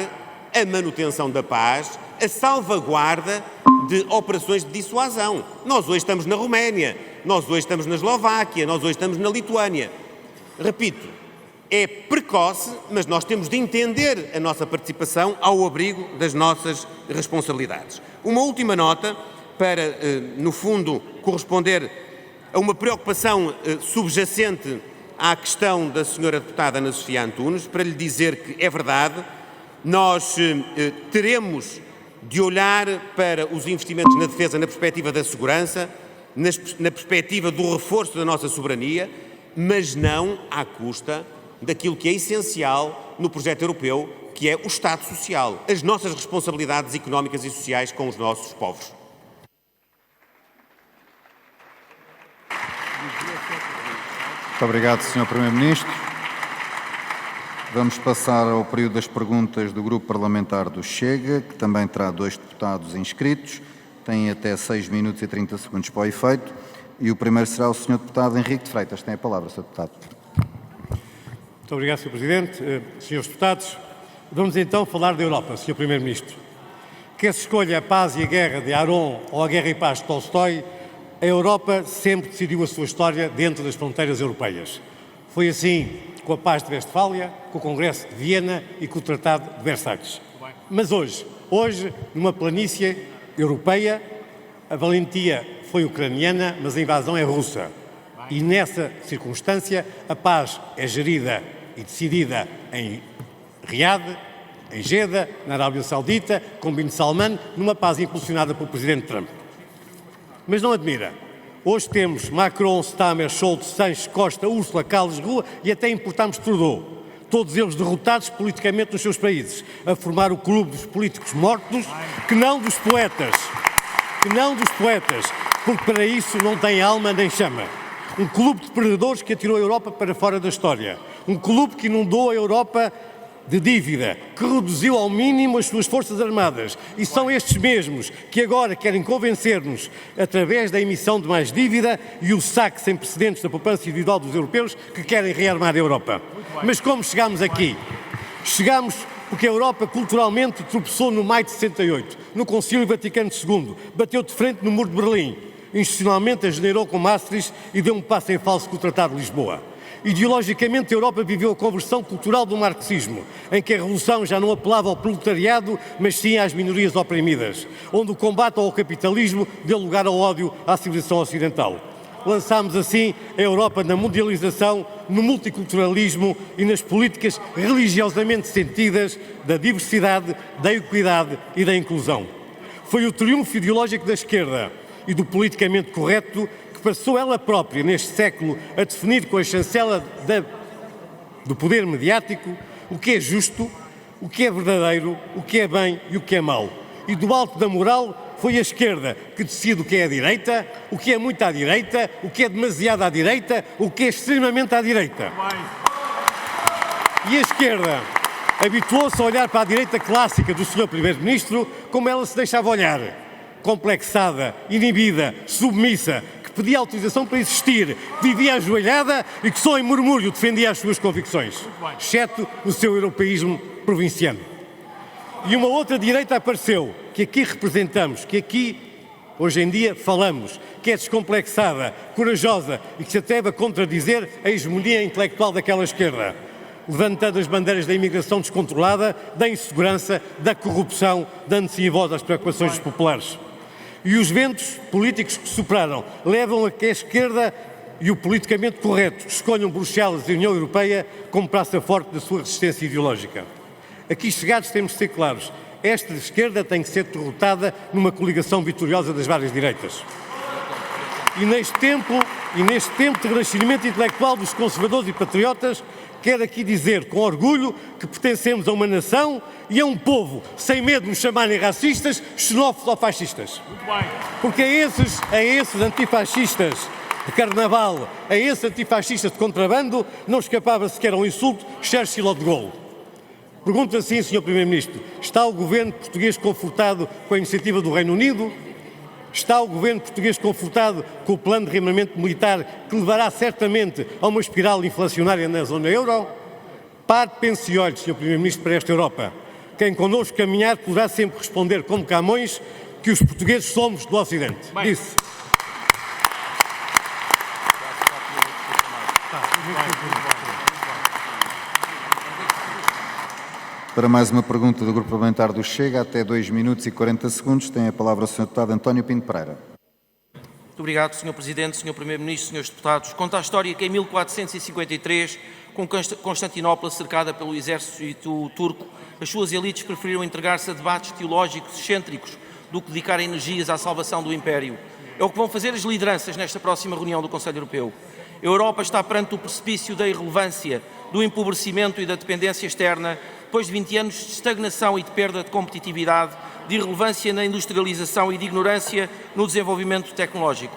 a manutenção da paz, a salvaguarda de operações de dissuasão. Nós hoje estamos na Roménia, nós hoje estamos na Eslováquia, nós hoje estamos na Lituânia. Repito, é precoce, mas nós temos de entender a nossa participação ao abrigo das nossas responsabilidades. Uma última nota para, no fundo, corresponder a uma preocupação subjacente à questão da senhora deputada Ana Sofia Antunes, para lhe dizer que é verdade, nós teremos de olhar para os investimentos na defesa na perspectiva da segurança, na perspectiva do reforço da nossa soberania, mas não à custa daquilo que é essencial no projeto europeu, que é o Estado Social, as nossas responsabilidades económicas e sociais com os nossos povos. Muito obrigado, Sr. Primeiro-Ministro. Vamos passar ao período das perguntas do Grupo Parlamentar do Chega, que também terá 2 deputados inscritos. Tem até 6 minutos e 30 segundos para o efeito. E o primeiro será o Sr. Deputado Henrique de Freitas. Tem a palavra, Sr. Deputado. Muito obrigado, Sr. Presidente. Senhores deputados, vamos então falar da Europa, Sr. Primeiro-Ministro. Quer se escolha a paz e a guerra de Aron ou a guerra e paz de Tolstói, a Europa sempre decidiu a sua história dentro das fronteiras europeias. Foi assim com a paz de Westfália, com o Congresso de Viena e com o Tratado de Versalhes. Mas hoje, numa planície europeia, a valentia foi ucraniana, mas a invasão é russa. E nessa circunstância, a paz é gerida e decidida em Riad, em Jeddah, na Arábia Saudita, com Bin Salman, numa paz impulsionada pelo Presidente Trump. Mas não admira. Hoje temos Macron, Stammer, Scholz, Sanches, Costa, Ursula, Carles, Rua e até importamos Trudeau. Todos eles derrotados politicamente nos seus países, a formar o clube dos políticos mortos, que não dos poetas, porque para isso não tem alma nem chama. Um clube de perdedores que atirou a Europa para fora da história. Um clube que inundou a Europa de dívida, que reduziu ao mínimo as suas forças armadas. E são estes mesmos que agora querem convencer-nos, através da emissão de mais dívida e o saque sem precedentes da poupança individual dos europeus, que querem rearmar a Europa. Mas como chegámos aqui? Chegámos porque a Europa culturalmente tropeçou no maio de 68, no Concílio Vaticano II, bateu de frente no Muro de Berlim, institucionalmente ageneirou com Maastricht e deu um passo em falso com o Tratado de Lisboa. Ideologicamente, a Europa viveu a conversão cultural do marxismo, em que a revolução já não apelava ao proletariado, mas sim às minorias oprimidas, onde o combate ao capitalismo deu lugar ao ódio à civilização ocidental. Lançámos assim a Europa na mundialização, no multiculturalismo e nas políticas religiosamente sentidas da diversidade, da equidade e da inclusão. Foi o triunfo ideológico da esquerda e do politicamente correto que passou ela própria, neste século, a definir com a chancela do poder mediático o que é justo, o que é verdadeiro, o que é bem e o que é mau. E do alto da moral foi a esquerda que decide o que é a direita, o que é muito à direita, o que é demasiado à direita, o que é extremamente à direita. E a esquerda habituou-se a olhar para a direita clássica do Sr. Primeiro-Ministro como ela se deixava olhar, complexada, inibida, submissa, que pedia autorização para existir, que vivia ajoelhada e que só em murmúrio defendia as suas convicções, exceto o seu europeísmo provinciano. E uma outra direita apareceu, que aqui representamos, que aqui, hoje em dia, falamos, que é descomplexada, corajosa e que se atreve a contradizer a hegemonia intelectual daquela esquerda, levantando as bandeiras da imigração descontrolada, da insegurança, da corrupção, dando-se voz às preocupações dos populares. E os ventos políticos que sopraram levam a que a esquerda e o politicamente correto escolham Bruxelas e a União Europeia como praça forte da sua resistência ideológica. Aqui chegados temos de ser claros, esta esquerda tem que ser derrotada numa coligação vitoriosa das várias direitas. E neste tempo de renascimento intelectual dos conservadores e patriotas, quero aqui dizer com orgulho que pertencemos a uma nação e a um povo, sem medo de nos chamarem racistas, xenófobos ou fascistas. Porque a esses antifascistas de carnaval, a esses antifascistas de contrabando, não escapava sequer um insulto Churchill ou de Gaulle. Pergunto assim, Sr. Primeiro-Ministro, está o governo português confortado com a iniciativa do Reino Unido? Está o governo português confortado com o plano de rearmamento militar que levará certamente a uma espiral inflacionária na zona euro? Pare, pense e olhe, Sr. Primeiro-Ministro, para esta Europa. Quem connosco caminhar poderá sempre responder como Camões que os portugueses somos do Ocidente. Disse. Para mais uma pergunta do Grupo Parlamentar do Chega, até 2 minutos e 40 segundos, tem a palavra o Sr. Deputado António Pinto Pereira. Muito obrigado, Sr. Presidente, Sr. Primeiro-Ministro, Srs. Deputados. Conta a história que em 1453, com Constantinopla cercada pelo exército turco, as suas elites preferiram entregar-se a debates teológicos excêntricos do que dedicar energias à salvação do Império. É o que vão fazer as lideranças nesta próxima reunião do Conselho Europeu. A Europa está perante o precipício da irrelevância, do empobrecimento e da dependência externa, depois de 20 anos de estagnação e de perda de competitividade, de irrelevância na industrialização e de ignorância no desenvolvimento tecnológico.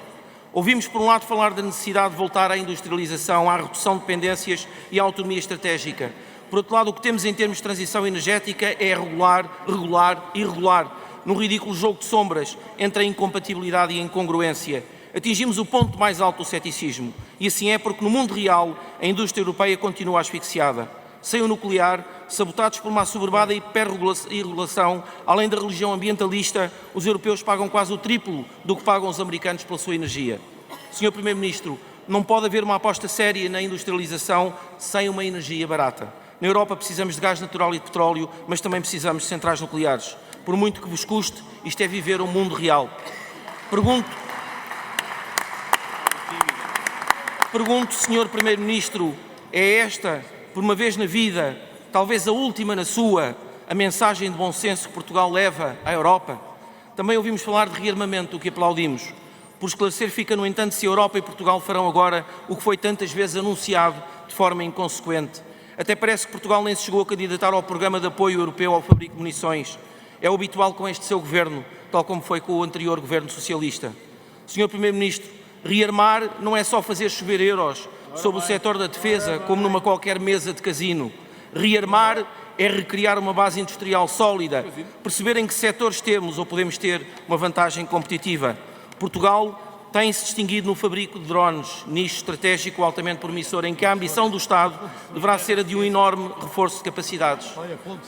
Ouvimos, por um lado, falar da necessidade de voltar à industrialização, à redução de dependências e à autonomia estratégica. Por outro lado, o que temos em termos de transição energética é regular, regular e irregular, num ridículo jogo de sombras entre a incompatibilidade e a incongruência. Atingimos o ponto mais alto do ceticismo. E assim é porque no mundo real a indústria europeia continua asfixiada. Sem o nuclear, sabotados por uma assoberbada hiperregulação, além da religião ambientalista, os europeus pagam quase o triplo do que pagam os americanos pela sua energia. Sr. Primeiro-Ministro, não pode haver uma aposta séria na industrialização sem uma energia barata. Na Europa precisamos de gás natural e de petróleo, mas também precisamos de centrais nucleares. Por muito que vos custe, isto é viver um mundo real. Pergunto, Sr. Primeiro-Ministro, é esta, por uma vez na vida, talvez a última na sua, a mensagem de bom senso que Portugal leva à Europa? Também ouvimos falar de rearmamento, o que aplaudimos. Por esclarecer fica, no entanto, se a Europa e Portugal farão agora o que foi tantas vezes anunciado de forma inconsequente. Até parece que Portugal nem se chegou a candidatar ao programa de apoio europeu ao fabrico de munições. É o habitual com este seu governo, tal como foi com o anterior governo socialista. Sr. Primeiro-Ministro, rearmar não é só fazer chover euros sobre o setor da defesa, como numa qualquer mesa de casino. Rearmar é recriar uma base industrial sólida, perceber em que setores temos ou podemos ter uma vantagem competitiva. Portugal tem-se distinguido no fabrico de drones, nicho estratégico altamente promissor, em que a ambição do Estado deverá ser a de um enorme reforço de capacidades.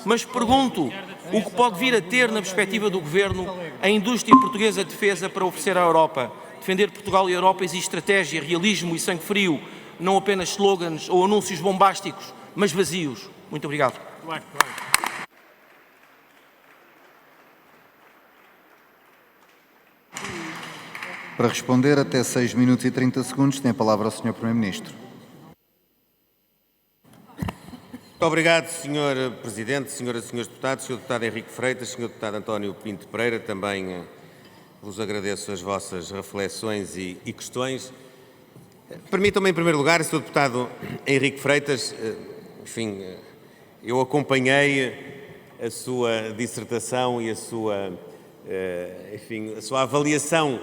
Mas pergunto, o que pode vir a ter, na perspectiva do Governo, a indústria portuguesa de defesa para oferecer à Europa? Defender Portugal e a Europa exige estratégia, realismo e sangue frio, não apenas slogans ou anúncios bombásticos, mas vazios. Muito obrigado. Para responder, até 6 minutos e 30 segundos, tem a palavra o Sr. Primeiro-Ministro. Muito obrigado, Sr. Presidente, Senhoras e Senhores Deputados, Sr. Deputado Henrique Freitas, Sr. Deputado António Pinto Pereira, também vos agradeço as vossas reflexões e questões. Permitam-me, em primeiro lugar, Sr. Deputado Henrique Freitas, enfim, eu acompanhei a sua dissertação e a sua avaliação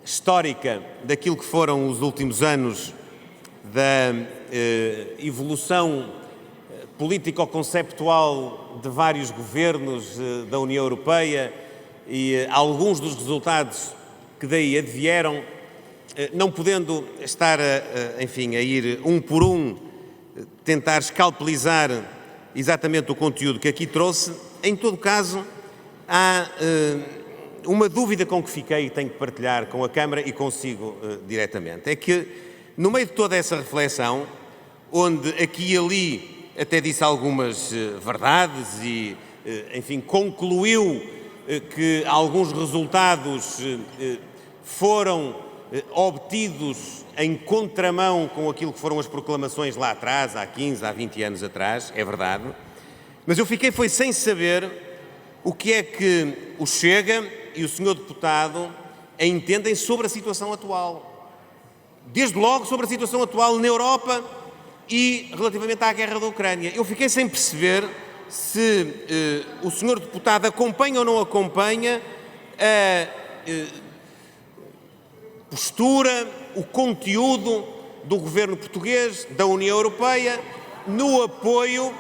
histórica daquilo que foram os últimos anos da evolução político-conceptual de vários governos da União Europeia e alguns dos resultados que daí advieram, não podendo estar a ir um por um, tentar escalpelizar exatamente o conteúdo que aqui trouxe. Em todo caso, há uma dúvida com que fiquei e tenho que partilhar com a Câmara e consigo diretamente. É que, no meio de toda essa reflexão, onde aqui e ali até disse algumas verdades e, enfim, concluiu que alguns resultados foram obtidos em contramão com aquilo que foram as proclamações lá atrás, há 15, há 20 anos atrás, é verdade, mas eu fiquei sem saber o que é que o Chega e o Sr. Deputado entendem sobre a situação atual. Desde logo sobre a situação atual na Europa e relativamente à guerra da Ucrânia. Eu fiquei sem perceber se o Sr. Deputado acompanha ou não acompanha a postura, o conteúdo do governo português, da União Europeia, no apoio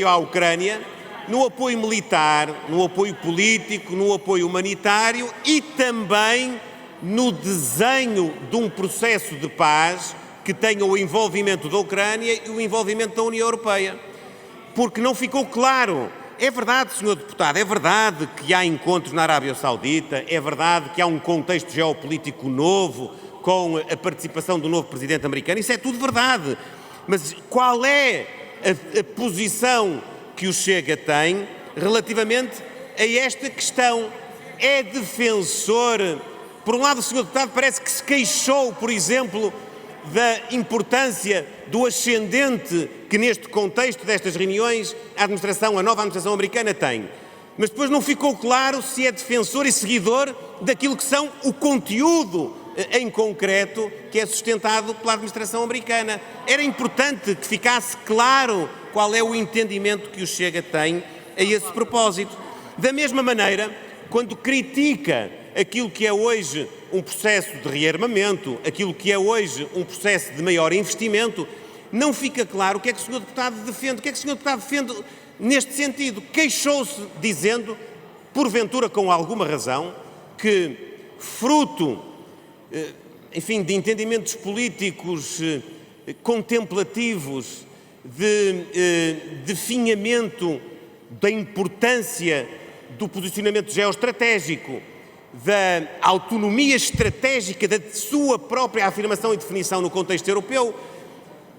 à Ucrânia, no apoio militar, no apoio político, no apoio humanitário e também no desenho de um processo de paz que tenha o envolvimento da Ucrânia e o envolvimento da União Europeia. Porque não ficou claro. É verdade, Sr. Deputado, é verdade que há encontros na Arábia Saudita, é verdade que há um contexto geopolítico novo com a participação do novo presidente americano, isso é tudo verdade. Mas qual é a posição que o Chega tem relativamente a esta questão? É defensor? Por um lado, o Sr. Deputado parece que se queixou, por exemplo, da importância do ascendente que neste contexto destas reuniões a nova administração americana tem. Mas depois não ficou claro se é defensor e seguidor daquilo que são o conteúdo em concreto que é sustentado pela administração americana. Era importante que ficasse claro qual é o entendimento que o Chega tem a esse propósito. Da mesma maneira, quando critica aquilo que é hoje um processo de rearmamento, aquilo que é hoje um processo de maior investimento, não fica claro o que é que o Sr. Deputado defende. O que é que o Sr. Deputado defende neste sentido? Queixou-se dizendo, porventura com alguma razão, que fruto, enfim, de entendimentos políticos contemplativos, de definhamento da importância do posicionamento geoestratégico, da autonomia estratégica da sua própria afirmação e definição no contexto europeu,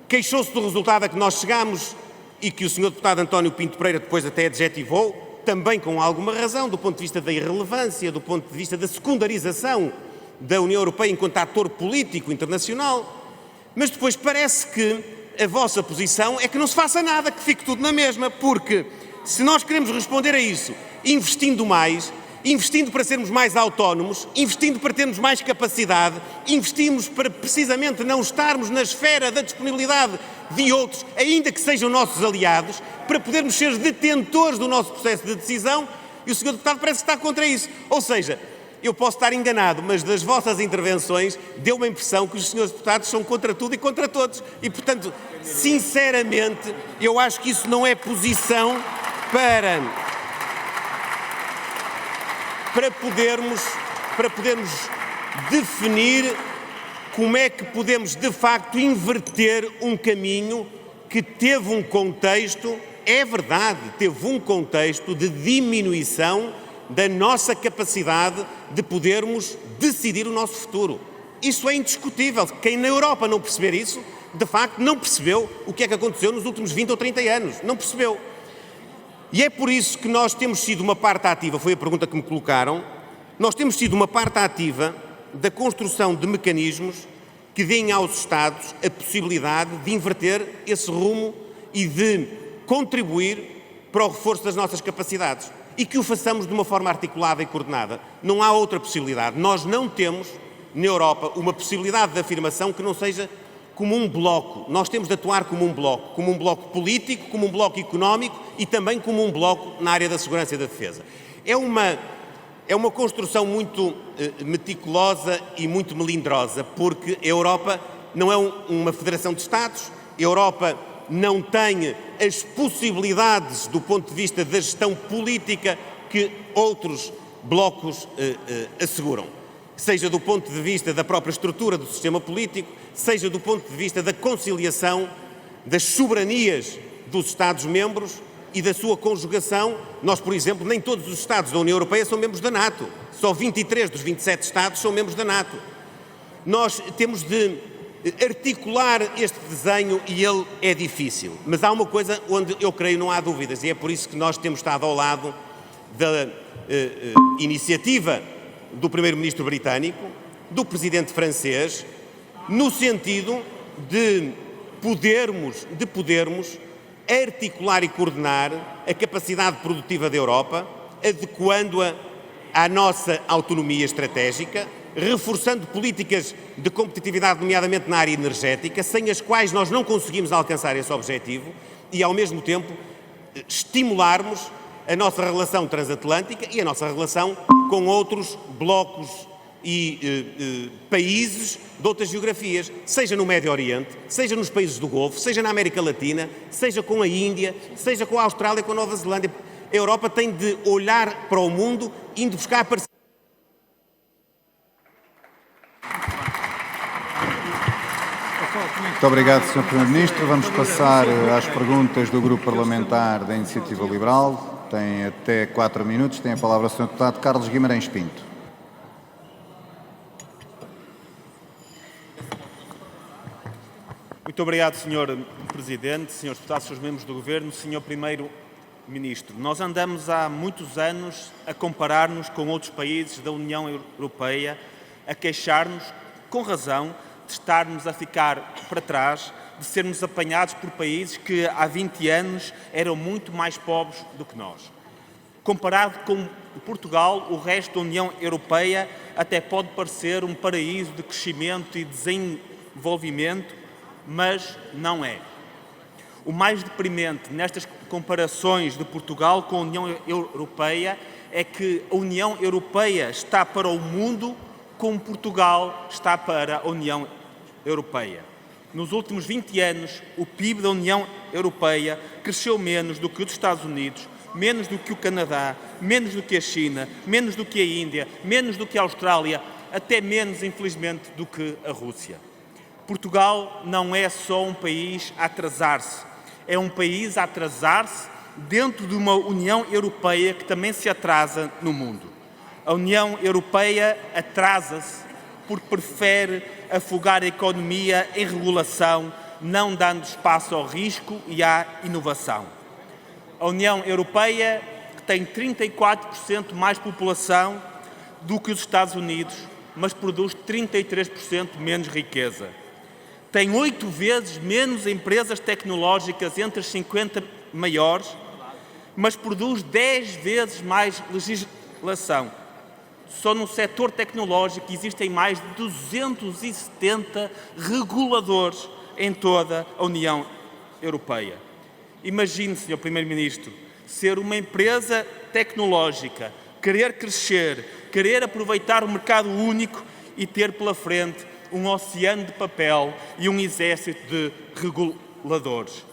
queixou-se do resultado a que nós chegamos e que o Sr. Deputado António Pinto Pereira depois até adjetivou, também com alguma razão, do ponto de vista da irrelevância, do ponto de vista da secundarização da União Europeia enquanto ator político internacional. Mas depois parece que a vossa posição é que não se faça nada, que fique tudo na mesma, porque se nós queremos responder a isso investindo mais, investindo para sermos mais autónomos, investindo para termos mais capacidade, investimos para precisamente não estarmos na esfera da disponibilidade de outros, ainda que sejam nossos aliados, para podermos ser detentores do nosso processo de decisão, e o Sr. Deputado parece que está contra isso. Ou seja, eu posso estar enganado, mas das vossas intervenções deu-me a impressão que os senhores deputados são contra tudo e contra todos. E, portanto, sinceramente, eu acho que isso não é posição para podermos definir como é que podemos, de facto, inverter um caminho que teve um contexto, é verdade, teve um contexto de diminuição da nossa capacidade de podermos decidir o nosso futuro. Isso é indiscutível. Quem na Europa não perceber isso, de facto, não percebeu o que é que aconteceu nos últimos 20 ou 30 anos. Não percebeu. E é por isso que nós temos sido uma parte ativa, foi a pergunta que me colocaram, nós temos sido uma parte ativa da construção de mecanismos que deem aos Estados a possibilidade de inverter esse rumo e de contribuir para o reforço das nossas capacidades. E que o façamos de uma forma articulada e coordenada. Não há outra possibilidade. Nós não temos, na Europa, uma possibilidade de afirmação que não seja como um bloco. Nós temos de atuar como um bloco político, como um bloco económico e também como um bloco na área da segurança e da defesa. É uma construção muito meticulosa e muito melindrosa, porque a Europa não é uma federação de Estados, a Europa não tem as possibilidades do ponto de vista da gestão política que outros blocos asseguram. Seja do ponto de vista da própria estrutura do sistema político, seja do ponto de vista da conciliação das soberanias dos Estados-membros e da sua conjugação. Nós, por exemplo, nem todos os Estados da União Europeia são membros da NATO. Só 23 dos 27 Estados são membros da NATO. Nós temos de articular este desenho e ele é difícil. Mas há uma coisa onde eu creio não há dúvidas e é por isso que nós temos estado ao lado da iniciativa do Primeiro-Ministro britânico, do Presidente francês, no sentido de podermos articular e coordenar a capacidade produtiva da Europa, adequando-a à nossa autonomia estratégica, reforçando políticas de competitividade, nomeadamente na área energética, sem as quais nós não conseguimos alcançar esse objetivo, e ao mesmo tempo estimularmos a nossa relação transatlântica e a nossa relação com outros blocos e países de outras geografias, seja no Médio Oriente, seja nos países do Golfo, seja na América Latina, seja com a Índia, seja com a Austrália, com a Nova Zelândia. A Europa tem de olhar para o mundo, indo buscar parceiros. Muito obrigado, Sr. Primeiro-Ministro. Vamos passar às perguntas do Grupo Parlamentar da Iniciativa Liberal. Tem até 4 minutos. Tem a palavra o Sr. Deputado Carlos Guimarães Pinto. Muito obrigado, Sr. Presidente, Srs. Deputados, Srs. Membros do Governo, Sr. Primeiro-Ministro. Nós andamos há muitos anos a comparar-nos com outros países da União Europeia, a queixar-nos, com razão, de estarmos a ficar para trás, de sermos apanhados por países que há 20 anos eram muito mais pobres do que nós. Comparado com Portugal, o resto da União Europeia até pode parecer um paraíso de crescimento e desenvolvimento, mas não é. O mais deprimente nestas comparações de Portugal com a União Europeia é que a União Europeia está para o mundo como Portugal está para a União Europeia. Nos últimos 20 anos, o PIB da União Europeia cresceu menos do que o dos Estados Unidos, menos do que o Canadá, menos do que a China, menos do que a Índia, menos do que a Austrália, até menos, infelizmente, do que a Rússia. Portugal não é só um país a atrasar-se, é um país a atrasar-se dentro de uma União Europeia que também se atrasa no mundo. A União Europeia atrasa-se porque prefere afogar a economia em regulação, não dando espaço ao risco e à inovação. A União Europeia, que tem 34% mais população do que os Estados Unidos, mas produz 33% menos riqueza. Tem 8 vezes menos empresas tecnológicas entre as 50 maiores, mas produz 10 vezes mais legislação. Só no setor tecnológico existem mais de 270 reguladores em toda a União Europeia. Imagine, Sr. Primeiro-Ministro, ser uma empresa tecnológica, querer crescer, querer aproveitar o mercado único e ter pela frente um oceano de papel e um exército de reguladores.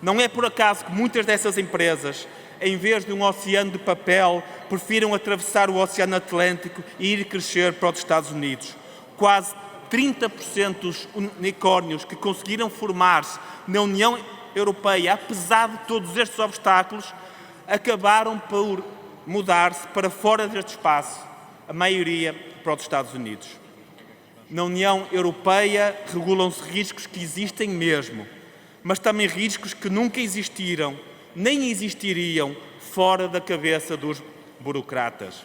Não é por acaso que muitas dessas empresas, em vez de um oceano de papel, prefiram atravessar o Oceano Atlântico e ir crescer para os Estados Unidos. Quase 30% dos unicórnios que conseguiram formar-se na União Europeia, apesar de todos estes obstáculos, acabaram por mudar-se para fora deste espaço, a maioria para os Estados Unidos. Na União Europeia regulam-se riscos que existem mesmo, mas também riscos que nunca existiram, nem existiriam fora da cabeça dos burocratas.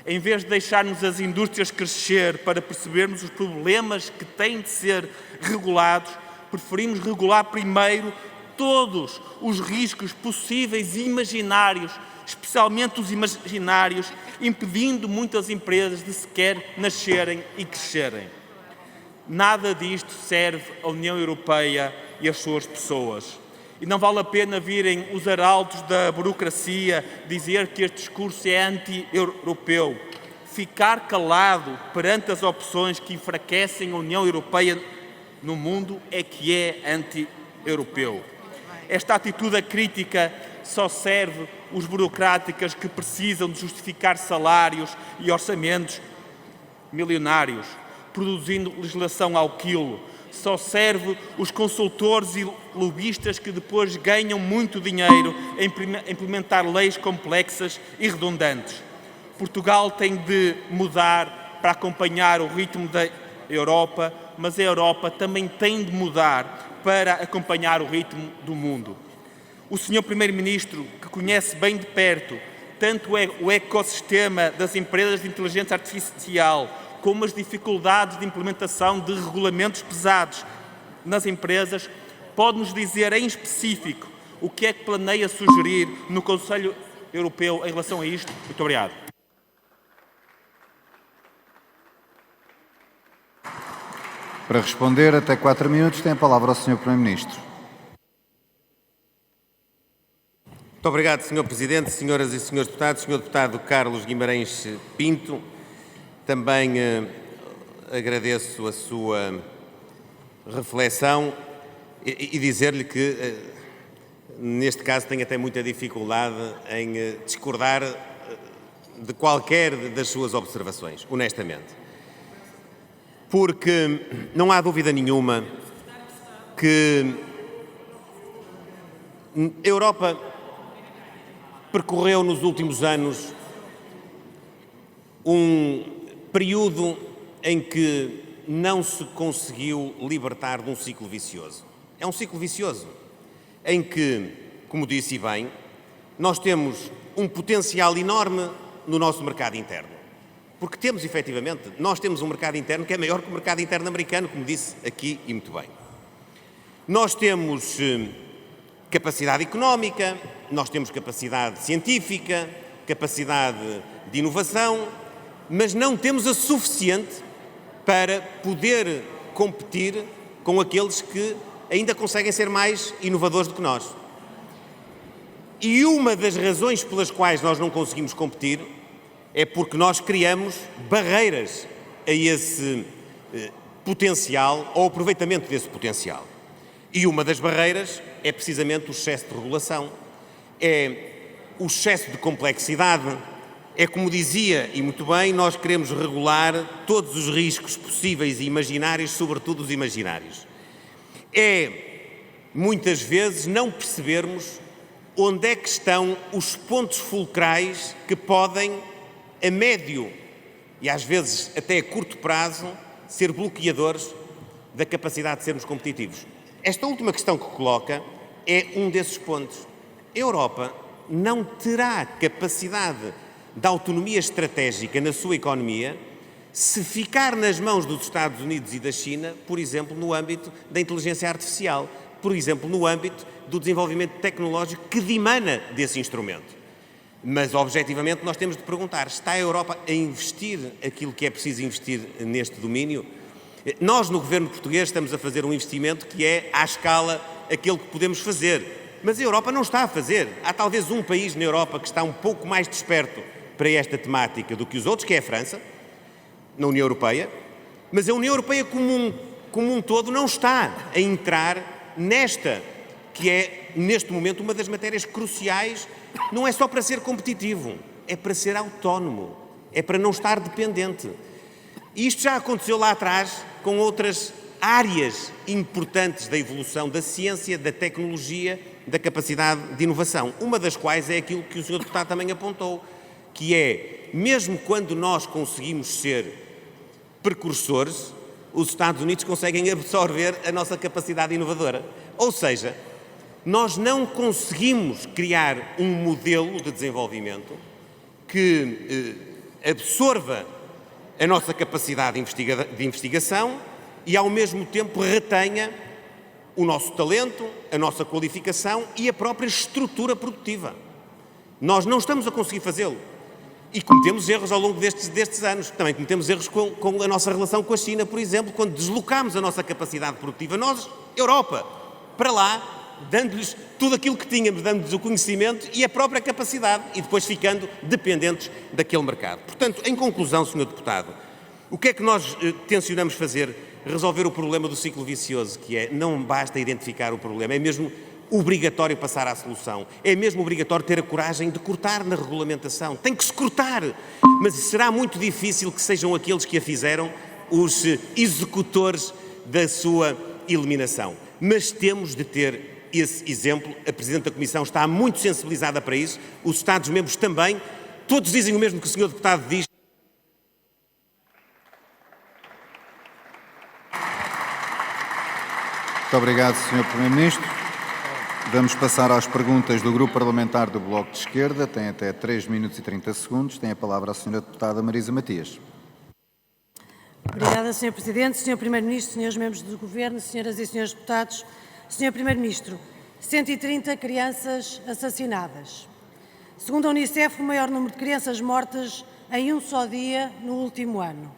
Em vez de deixarmos as indústrias crescer para percebermos os problemas que têm de ser regulados, preferimos regular primeiro todos os riscos possíveis e imaginários, especialmente os imaginários, impedindo muitas empresas de sequer nascerem e crescerem. Nada disto serve à União Europeia e às suas pessoas. E não vale a pena virem os arautos da burocracia dizer que este discurso é anti-europeu. Ficar calado perante as opções que enfraquecem a União Europeia no mundo é que é anti-europeu. Esta atitude crítica só serve os burocráticos que precisam de justificar salários e orçamentos milionários, produzindo legislação ao quilo. Só serve os consultores e lobistas que depois ganham muito dinheiro em implementar leis complexas e redundantes. Portugal tem de mudar para acompanhar o ritmo da Europa, mas a Europa também tem de mudar para acompanhar o ritmo do mundo. O Sr. Primeiro-Ministro, que conhece bem de perto tanto o ecossistema das empresas de inteligência artificial como as dificuldades de implementação de regulamentos pesados nas empresas, pode-nos dizer em específico o que é que planeia sugerir no Conselho Europeu em relação a isto? Muito obrigado. Para responder, até 4 minutos, tem a palavra o Sr. Primeiro-Ministro. Muito obrigado, Sr. Presidente, senhoras e senhores deputados. Sr. Deputado Carlos Guimarães Pinto, também agradeço a sua reflexão e dizer-lhe que, neste caso, tenho até muita dificuldade em discordar de qualquer das suas observações, honestamente. Porque não há dúvida nenhuma que a Europa percorreu nos últimos anos um período em que não se conseguiu libertar de um ciclo vicioso. É um ciclo vicioso em que, como disse bem, nós temos um potencial enorme no nosso mercado interno. Porque temos, efetivamente, nós temos um mercado interno que é maior que o mercado interno americano, como disse aqui e muito bem. Nós temos capacidade económica, nós temos capacidade científica, capacidade de inovação, mas não temos a suficiente para poder competir com aqueles que ainda conseguem ser mais inovadores do que nós. E uma das razões pelas quais nós não conseguimos competir é porque nós criamos barreiras a esse potencial, ao aproveitamento desse potencial. E uma das barreiras é precisamente o excesso de regulação, é o excesso de complexidade, é como dizia, e muito bem, nós queremos regular todos os riscos possíveis e imaginários, sobretudo os imaginários. É, muitas vezes, não percebermos onde é que estão os pontos fulcrais que podem, a médio e às vezes até a curto prazo, ser bloqueadores da capacidade de sermos competitivos. Esta última questão que coloca é um desses pontos. A Europa não terá capacidade de autonomia estratégica na sua economia se ficar nas mãos dos Estados Unidos e da China, por exemplo, no âmbito da inteligência artificial, por exemplo, no âmbito do desenvolvimento tecnológico que dimana desse instrumento. Mas, objetivamente, nós temos de perguntar, está a Europa a investir aquilo que é preciso investir neste domínio? Nós, no governo português, estamos a fazer um investimento que é, à escala, aquele que podemos fazer. Mas a Europa não está a fazer. Há talvez um país na Europa que está um pouco mais desperto para esta temática do que os outros, que é a França, na União Europeia. Mas a União Europeia como um todo não está a entrar nesta, que é, neste momento, uma das matérias cruciais. Não é só para ser competitivo, é para ser autónomo, é para não estar dependente. E isto já aconteceu lá atrás com outras áreas importantes da evolução da ciência, da tecnologia, da capacidade de inovação. Uma das quais é aquilo que o Sr. Deputado também apontou, que é, mesmo quando nós conseguimos ser precursores, os Estados Unidos conseguem absorver a nossa capacidade inovadora. Ou seja, nós não conseguimos criar um modelo de desenvolvimento que absorva a nossa capacidade de investigação e, ao mesmo tempo, retenha o nosso talento, a nossa qualificação e a própria estrutura produtiva. Nós não estamos a conseguir fazê-lo. E cometemos erros ao longo destes anos. Também cometemos erros com a nossa relação com a China, por exemplo, quando deslocámos a nossa capacidade produtiva. Nós, Europa, para lá, dando-lhes tudo aquilo que tínhamos, dando-lhes o conhecimento e a própria capacidade, e depois ficando dependentes daquele mercado. Portanto, em conclusão, Sr. Deputado, o que é que nós tencionamos fazer? Resolver o problema do ciclo vicioso, que é, não basta identificar o problema, é mesmo obrigatório passar à solução. É mesmo obrigatório ter a coragem de cortar na regulamentação. Tem que se cortar, mas será muito difícil que sejam aqueles que a fizeram os executores da sua eliminação. Mas temos de ter esse exemplo. A Presidente da Comissão está muito sensibilizada para isso, os Estados-membros também. Todos dizem o mesmo que o Sr. Deputado diz. Muito obrigado, Sr. Primeiro-Ministro. Vamos passar às perguntas do Grupo Parlamentar do Bloco de Esquerda. Tem até 3 minutos e 30 segundos. Tem a palavra a Sra. Deputada Marisa Matias. Obrigada, Sr. Presidente, Sr. Primeiro-Ministro, Srs. Membros do Governo, Senhoras e Srs. Deputados. Sr. Primeiro-Ministro, 130 crianças assassinadas. Segundo a Unicef, o maior número de crianças mortas em um só dia no último ano.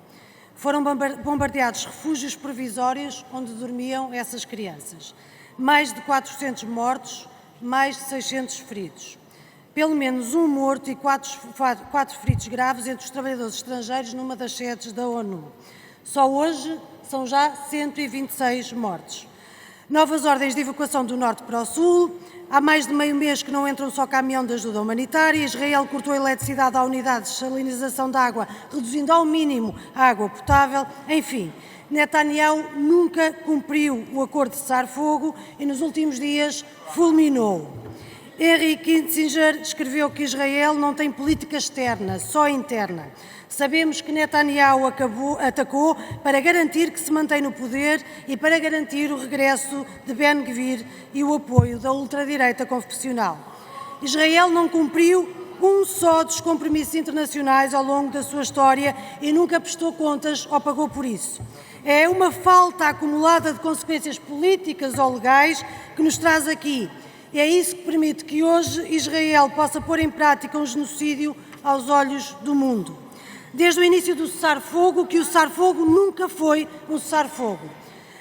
Foram bombardeados refúgios provisórios onde dormiam essas crianças. Mais de 400 mortos, mais de 600 feridos. Pelo menos um morto e quatro feridos graves entre os trabalhadores estrangeiros numa das sedes da ONU. Só hoje são já 126 mortes. Novas ordens de evacuação do norte para o sul. Há mais de meio mês que não entra um só caminhão de ajuda humanitária. Israel cortou a eletricidade à unidade de salinização de água, reduzindo ao mínimo a água potável. Enfim, Netanyahu nunca cumpriu o acordo de cessar-fogo e nos últimos dias fulminou. Henry Kissinger escreveu que Israel não tem política externa, só interna. Sabemos que Netanyahu atacou para garantir que se mantém no poder e para garantir o regresso de Ben-Gvir e o apoio da ultradireita confessional. Israel não cumpriu um só dos compromissos internacionais ao longo da sua história e nunca prestou contas ou pagou por isso. É uma falta acumulada de consequências políticas ou legais que nos traz aqui. E é isso que permite que hoje Israel possa pôr em prática um genocídio aos olhos do mundo. Desde o início do cessar-fogo, que o cessar-fogo nunca foi um cessar-fogo.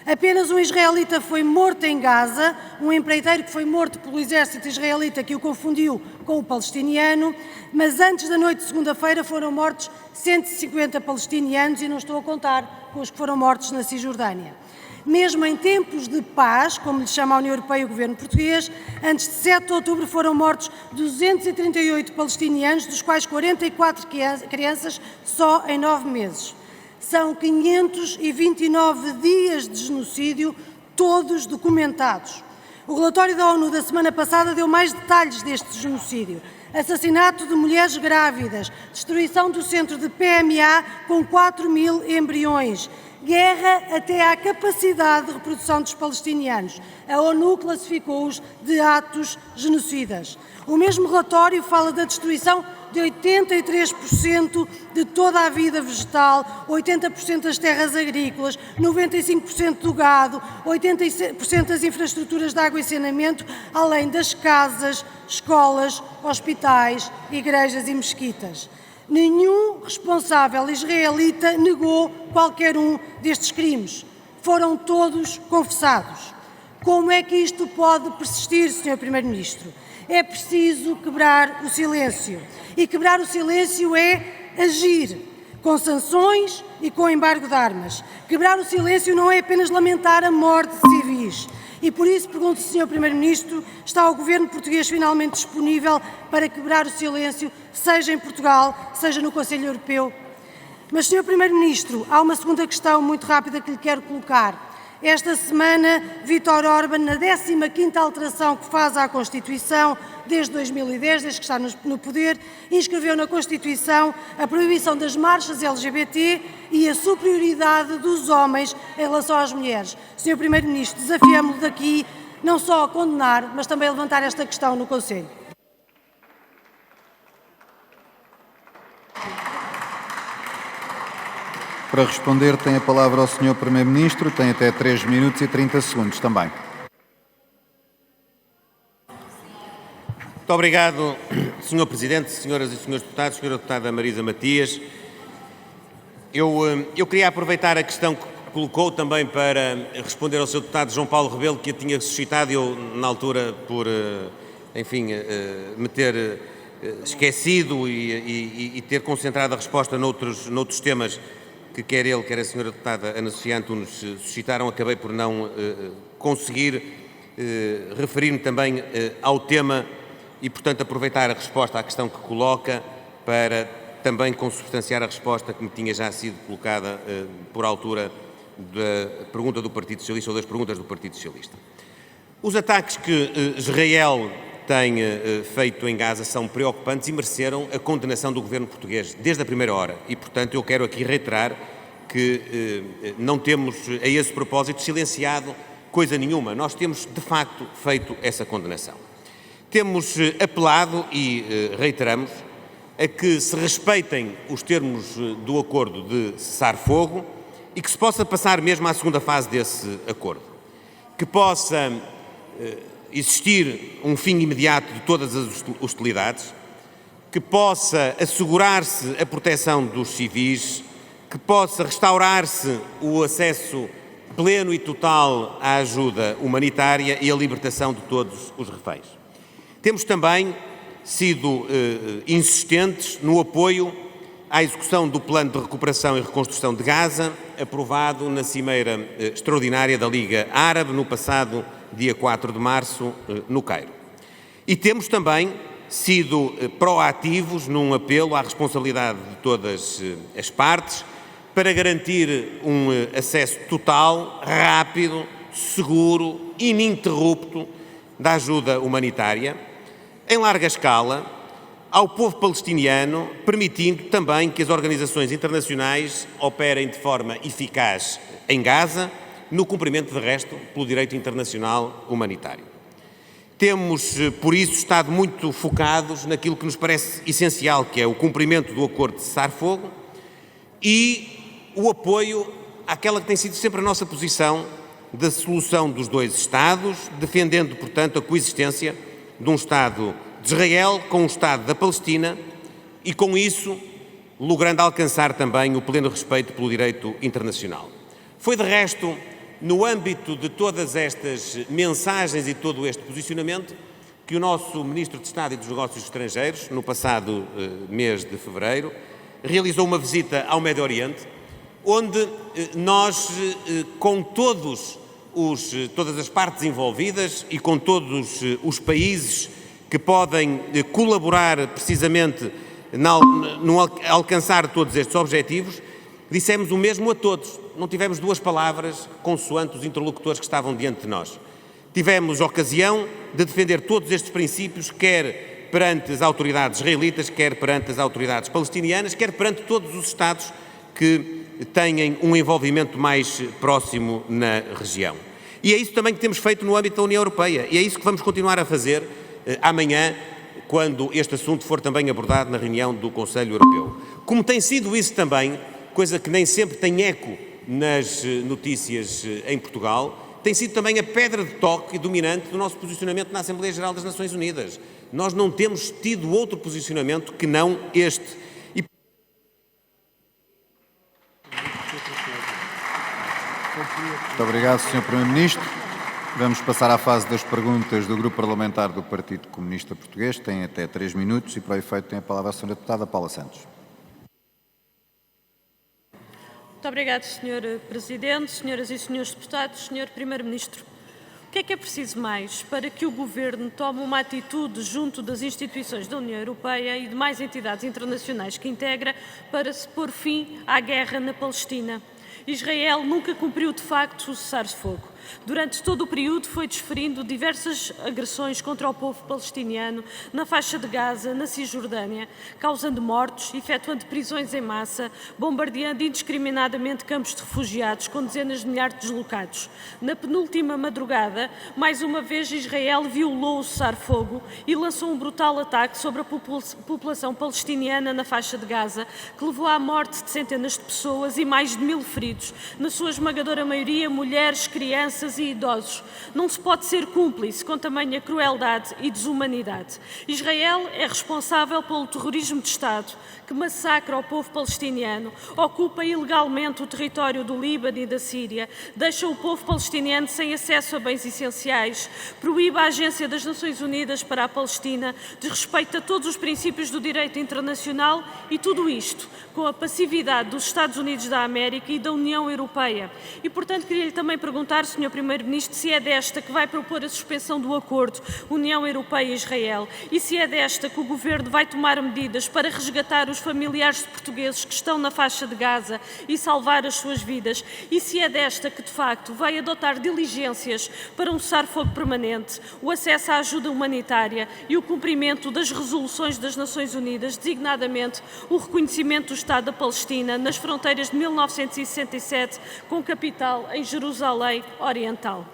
Apenas um israelita foi morto em Gaza, um empreiteiro que foi morto pelo exército israelita que o confundiu com o palestiniano, mas antes da noite de segunda-feira foram mortos 150 palestinianos e não estou a contar com os que foram mortos na Cisjordânia. Mesmo em tempos de paz, como lhe chama a União Europeia e o governo português, antes de 7 de outubro foram mortos 238 palestinianos, dos quais 44 crianças só em 9 meses. São 529 dias de genocídio, todos documentados. O relatório da ONU da semana passada deu mais detalhes deste genocídio. Assassinato de mulheres grávidas, destruição do centro de PMA com 4.000 embriões, guerra até à capacidade de reprodução dos palestinianos. A ONU classificou-os de atos genocidas. O mesmo relatório fala da destruição de 83% de toda a vida vegetal, 80% das terras agrícolas, 95% do gado, 80% das infraestruturas de água e saneamento, além das casas, escolas, hospitais, igrejas e mesquitas. Nenhum responsável israelita negou qualquer um destes crimes. Foram todos confessados. Como é que isto pode persistir, Sr. Primeiro-Ministro? É preciso quebrar o silêncio. E quebrar o silêncio é agir, com sanções e com embargo de armas. Quebrar o silêncio não é apenas lamentar a morte de civis. E por isso pergunto, Sr. Primeiro-Ministro, está o Governo português finalmente disponível para quebrar o silêncio, seja em Portugal, seja no Conselho Europeu? Mas, Sr. Primeiro-Ministro, há uma segunda questão muito rápida que lhe quero colocar. Esta semana, Viktor Orbán, na 15ª alteração que faz à Constituição, desde 2010, desde que está no poder, inscreveu na Constituição a proibição das marchas LGBT e a superioridade dos homens em relação às mulheres. Sr. Primeiro-Ministro, desafiamos-lo daqui não só a condenar, mas também a levantar esta questão no Conselho. Para responder, tem a palavra o Sr. Primeiro-Ministro, tem até 3 minutos e 30 segundos também. Muito obrigado, Sr. Presidente, senhoras e senhores deputados, Sra. Deputada Marisa Matias. Eu queria aproveitar a questão que colocou também para responder ao Sr. Deputado João Paulo Rebelo, que a tinha suscitado, eu, na altura, por, me ter esquecido e ter concentrado a resposta noutros temas que quer ele, quer a Sra. Deputada Ana Sofia Antunes suscitaram, acabei por não conseguir referir-me também ao tema e, portanto, aproveitar a resposta à questão que coloca para também consubstanciar a resposta que me tinha já sido colocada por altura da pergunta do Partido Socialista ou das perguntas do Partido Socialista. Os ataques que Israel tem feito em Gaza são preocupantes e mereceram a condenação do governo português desde a primeira hora e, portanto, eu quero aqui reiterar que não temos, a esse propósito, silenciado coisa nenhuma. Nós temos, de facto, feito essa condenação. Temos apelado e reiteramos a que se respeitem os termos do acordo de cessar-fogo e que se possa passar mesmo à segunda fase desse acordo. Que possa existir um fim imediato de todas as hostilidades, que possa assegurar-se a proteção dos civis, que possa restaurar-se o acesso pleno e total à ajuda humanitária e a libertação de todos os reféns. Temos também sido insistentes no apoio à execução do Plano de Recuperação e Reconstrução de Gaza, aprovado na Cimeira Extraordinária da Liga Árabe no passado dia 4 de março, no Cairo. E temos também sido proativos num apelo à responsabilidade de todas as partes para garantir um acesso total, rápido, seguro, ininterrupto da ajuda humanitária, em larga escala, ao povo palestiniano, permitindo também que as organizações internacionais operem de forma eficaz em Gaza, no cumprimento, de resto, pelo direito internacional humanitário. Temos, por isso, estado muito focados naquilo que nos parece essencial, que é o cumprimento do acordo de cessar-fogo e o apoio àquela que tem sido sempre a nossa posição da solução dos dois Estados, defendendo, portanto, a coexistência de um Estado de Israel com um Estado da Palestina e, com isso, logrando alcançar também o pleno respeito pelo direito internacional. Foi, de resto, no âmbito de todas estas mensagens e todo este posicionamento que o nosso Ministro de Estado e dos Negócios Estrangeiros, no passado mês de fevereiro, realizou uma visita ao Médio Oriente, onde nós, com todas as partes envolvidas e com todos os países que podem colaborar precisamente no alcançar todos estes objetivos, dissemos o mesmo a todos. Não tivemos duas palavras consoante os interlocutores que estavam diante de nós. Tivemos ocasião de defender todos estes princípios, quer perante as autoridades israelitas, quer perante as autoridades palestinianas, quer perante todos os Estados que têm um envolvimento mais próximo na região. E é isso também que temos feito no âmbito da União Europeia, e é isso que vamos continuar a fazer amanhã, quando este assunto for também abordado na reunião do Conselho Europeu. Como tem sido isso também, coisa que nem sempre tem eco nas notícias em Portugal, tem sido também a pedra de toque dominante do nosso posicionamento na Assembleia Geral das Nações Unidas. Nós não temos tido outro posicionamento que não este. Muito obrigado, Sr. Primeiro-Ministro. Vamos passar à fase das perguntas do Grupo Parlamentar do Partido Comunista Português. Tem até 3 minutos e, para o efeito, tem a palavra a Sra. Deputada Paula Santos. Muito obrigado, Sr. Presidente, senhoras e senhores deputados, Sr. Primeiro-Ministro. O que é preciso mais para que o Governo tome uma atitude junto das instituições da União Europeia e demais entidades internacionais que integra para se pôr fim à guerra na Palestina? Israel nunca cumpriu de facto o cessar-fogo. Durante todo o período foi desferindo diversas agressões contra o povo palestiniano na faixa de Gaza, na Cisjordânia, causando mortos, efetuando prisões em massa, bombardeando indiscriminadamente campos de refugiados com dezenas de milhares de deslocados. Na penúltima madrugada, mais uma vez Israel violou o cessar-fogo e lançou um brutal ataque sobre a população palestiniana na faixa de Gaza, que levou à morte de centenas de pessoas e mais de 1000 feridos, na sua esmagadora maioria mulheres, crianças e idosos. Não se pode ser cúmplice com tamanha crueldade e desumanidade. Israel é responsável pelo terrorismo de Estado, que massacra o povo palestiniano, ocupa ilegalmente o território do Líbano e da Síria, deixa o povo palestiniano sem acesso a bens essenciais, proíbe a Agência das Nações Unidas para a Palestina, desrespeita todos os princípios do direito internacional e tudo isto com a passividade dos Estados Unidos da América e da União Europeia. E, portanto, queria-lhe também perguntar, Sr. Primeiro-Ministro, se é desta que vai propor a suspensão do acordo União Europeia-Israel e se é desta que o Governo vai tomar medidas para resgatar os familiares de portugueses que estão na faixa de Gaza e salvar as suas vidas e se é desta que, de facto, vai adotar diligências para um cessar-fogo permanente, o acesso à ajuda humanitária e o cumprimento das resoluções das Nações Unidas, designadamente o reconhecimento do Estado da Palestina nas fronteiras de 1967, com capital em Jerusalém Oriental.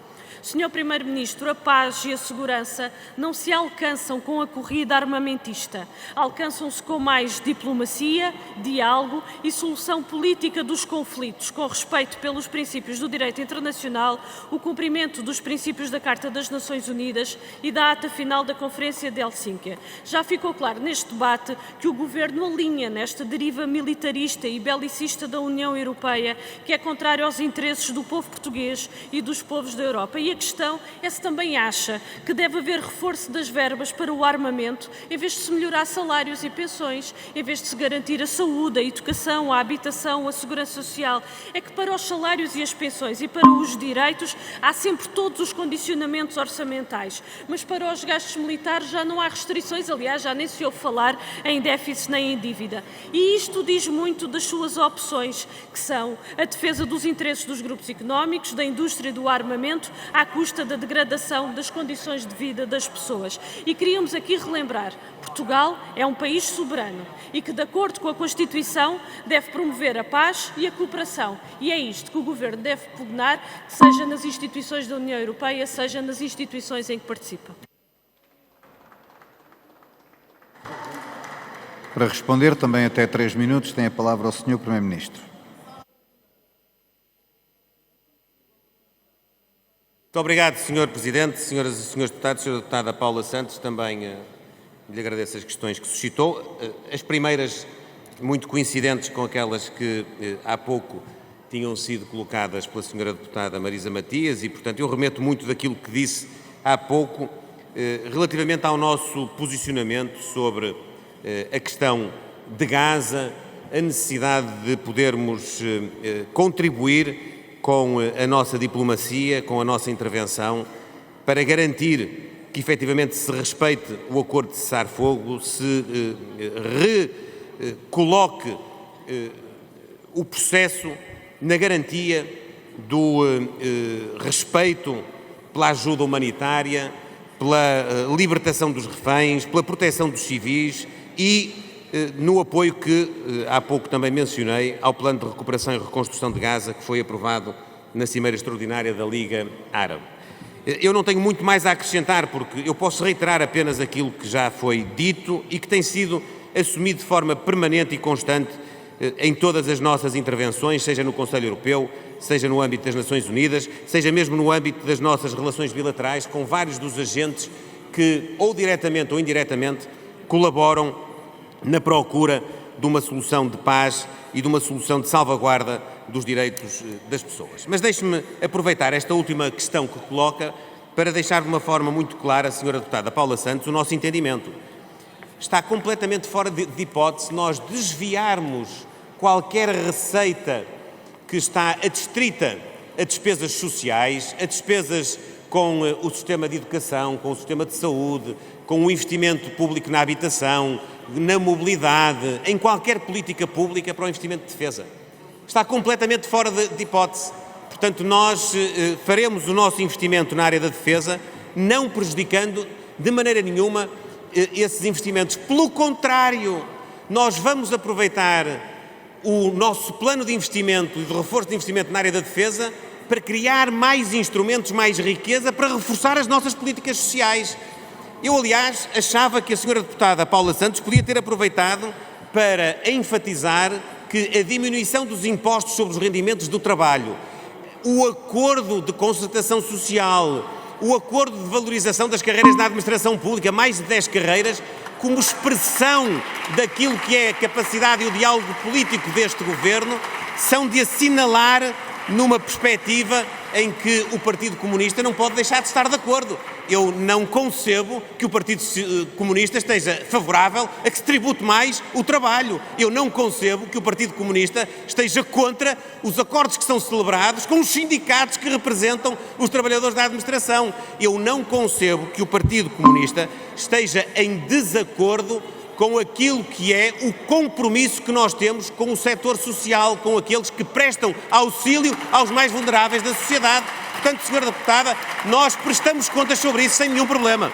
Sr. Primeiro-Ministro, a paz e a segurança não se alcançam com a corrida armamentista. Alcançam-se com mais diplomacia, diálogo e solução política dos conflitos, com respeito pelos princípios do direito internacional, o cumprimento dos princípios da Carta das Nações Unidas e da ata final da Conferência de Helsínquia. Já ficou claro neste debate que o Governo alinha nesta deriva militarista e belicista da União Europeia, que é contrária aos interesses do povo português e dos povos da Europa. E a questão é se também acha que deve haver reforço das verbas para o armamento, em vez de se melhorar salários e pensões, em vez de se garantir a saúde, a educação, a habitação, a segurança social. É que para os salários e as pensões e para os direitos há sempre todos os condicionamentos orçamentais, mas para os gastos militares já não há restrições, aliás, já nem se ouve falar em déficit nem em dívida. E isto diz muito das suas opções, que são a defesa dos interesses dos grupos económicos, da indústria do armamento, à custa da degradação das condições de vida das pessoas. E queríamos aqui relembrar, Portugal é um país soberano e que, de acordo com a Constituição, deve promover a paz e a cooperação. E é isto que o Governo deve pugnar, seja nas instituições da União Europeia, seja nas instituições em que participa. Para responder, também até 3 minutos, tem a palavra o Sr. Primeiro-Ministro. Muito obrigado, Sr. Presidente, Senhoras e Senhores Deputados, Sra. Deputada Paula Santos, também lhe agradeço as questões que suscitou. As primeiras, muito coincidentes com aquelas que há pouco tinham sido colocadas pela Sra. Deputada Marisa Matias e, portanto, eu remeto muito daquilo que disse há pouco relativamente ao nosso posicionamento sobre a questão de Gaza, a necessidade de podermos contribuir com a nossa diplomacia, com a nossa intervenção, para garantir que efetivamente se respeite o acordo de cessar-fogo, se recoloque o processo na garantia do respeito pela ajuda humanitária, pela libertação dos reféns, pela proteção dos civis e no apoio que há pouco também mencionei ao Plano de Recuperação e Reconstrução de Gaza, que foi aprovado na Cimeira Extraordinária da Liga Árabe. Eu não tenho muito mais a acrescentar, porque eu posso reiterar apenas aquilo que já foi dito e que tem sido assumido de forma permanente e constante em todas as nossas intervenções, seja no Conselho Europeu, seja no âmbito das Nações Unidas, seja mesmo no âmbito das nossas relações bilaterais com vários dos agentes que, ou diretamente ou indiretamente, colaboram na procura de uma solução de paz e de uma solução de salvaguarda dos direitos das pessoas. Mas deixe-me aproveitar esta última questão que coloca para deixar de uma forma muito clara, Sra. Deputada Paula Santos, o nosso entendimento. Está completamente fora de hipótese nós desviarmos qualquer receita que está adstrita a despesas sociais, a despesas com o sistema de educação, com o sistema de saúde, com o investimento público na habitação, na mobilidade, em qualquer política pública para o investimento de defesa. Está completamente fora de hipótese. Portanto, nós faremos o nosso investimento na área da defesa, não prejudicando de maneira nenhuma esses investimentos. Pelo contrário, nós vamos aproveitar o nosso plano de investimento e de reforço de investimento na área da defesa para criar mais instrumentos, mais riqueza, para reforçar as nossas políticas sociais. Eu, aliás, achava que a senhora deputada Paula Santos podia ter aproveitado para enfatizar que a diminuição dos impostos sobre os rendimentos do trabalho, o acordo de concertação social, o acordo de valorização das carreiras na administração pública, mais de 10 carreiras, como expressão daquilo que é a capacidade e o diálogo político deste governo, são de assinalar numa perspectiva em que o Partido Comunista não pode deixar de estar de acordo. Eu não concebo que o Partido Comunista esteja favorável a que se tribute mais o trabalho. Eu não concebo que o Partido Comunista esteja contra os acordos que são celebrados com os sindicatos que representam os trabalhadores da administração. Eu não concebo que o Partido Comunista esteja em desacordo com aquilo que é o compromisso que nós temos com o setor social, com aqueles que prestam auxílio aos mais vulneráveis da sociedade. Portanto, senhora deputada, nós prestamos contas sobre isso sem nenhum problema.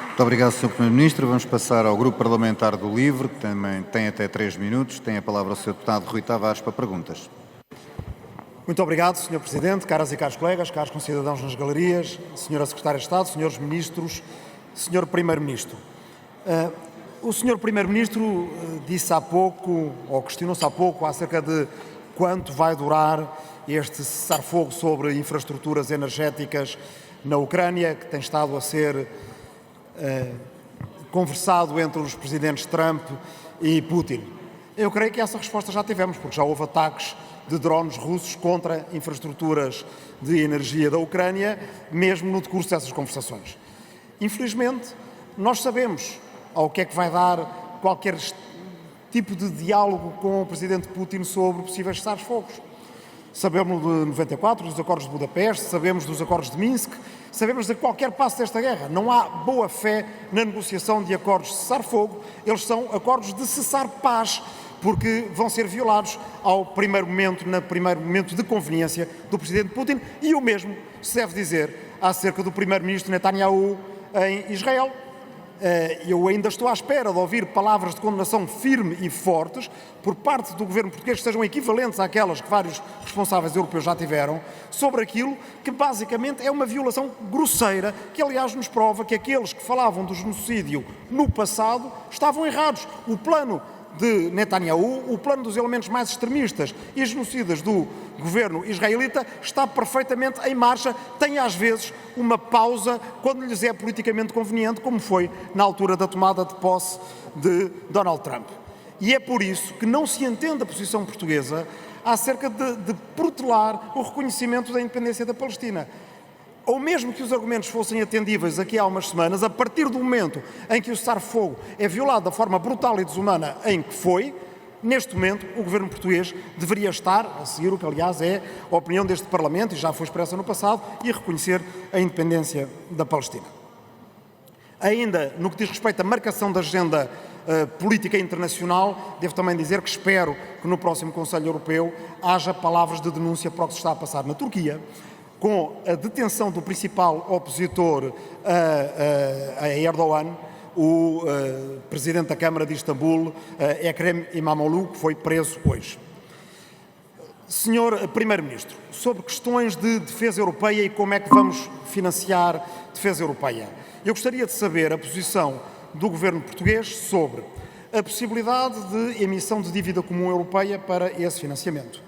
Muito obrigado, Sr. Primeiro-Ministro. Vamos passar ao Grupo Parlamentar do LIVRE, que também tem até 3 minutos. Tem a palavra o Sr. Deputado Rui Tavares para perguntas. Muito obrigado, Sr. Presidente, caras e caros colegas, caros concidadãos nas galerias, Sra. Secretária de Estado, Srs. Ministros, Sr. Primeiro-Ministro. O Sr. Primeiro-Ministro disse há pouco, ou questionou-se há pouco, acerca de quanto vai durar este cessar-fogo sobre infraestruturas energéticas na Ucrânia, que tem estado a ser conversado entre os presidentes Trump e Putin. Eu creio que essa resposta já tivemos, porque já houve ataques de drones russos contra infraestruturas de energia da Ucrânia, mesmo no decurso dessas conversações. Infelizmente, nós sabemos ao que é que vai dar qualquer tipo de diálogo com o presidente Putin sobre possíveis cessar-fogos. Sabemos de 94, dos acordos de Budapeste, sabemos dos acordos de Minsk, sabemos de qualquer passo desta guerra. Não há boa fé na negociação de acordos de cessar-fogo, eles são acordos de cessar-paz, porque vão ser violados no primeiro momento de conveniência do presidente Putin, e o mesmo se deve dizer acerca do primeiro-ministro Netanyahu em Israel. Eu ainda estou à espera de ouvir palavras de condenação firme e fortes por parte do governo português que sejam equivalentes àquelas que vários responsáveis europeus já tiveram, sobre aquilo que basicamente é uma violação grosseira, que aliás nos prova que aqueles que falavam do genocídio no passado estavam errados. O plano de Netanyahu, o plano dos elementos mais extremistas e genocidas do governo israelita está perfeitamente em marcha, tem às vezes uma pausa quando lhes é politicamente conveniente, como foi na altura da tomada de posse de Donald Trump. E é por isso que não se entende a posição portuguesa acerca de protelar o reconhecimento da independência da Palestina. Ou mesmo que os argumentos fossem atendíveis aqui há umas semanas, a partir do momento em que o cessar-fogo é violado da forma brutal e desumana em que foi, neste momento o governo português deveria estar a seguir o que aliás é a opinião deste Parlamento, e já foi expressa no passado, e reconhecer a independência da Palestina. Ainda no que diz respeito à marcação da agenda política internacional, devo também dizer que espero que no próximo Conselho Europeu haja palavras de denúncia para o que se está a passar na Turquia, com a detenção do principal opositor a Erdogan, o presidente da Câmara de Istambul, Ekrem İmamoğlu, que foi preso hoje. Senhor Primeiro-Ministro, sobre questões de defesa europeia e como é que vamos financiar defesa europeia, eu gostaria de saber a posição do governo português sobre a possibilidade de emissão de dívida comum europeia para esse financiamento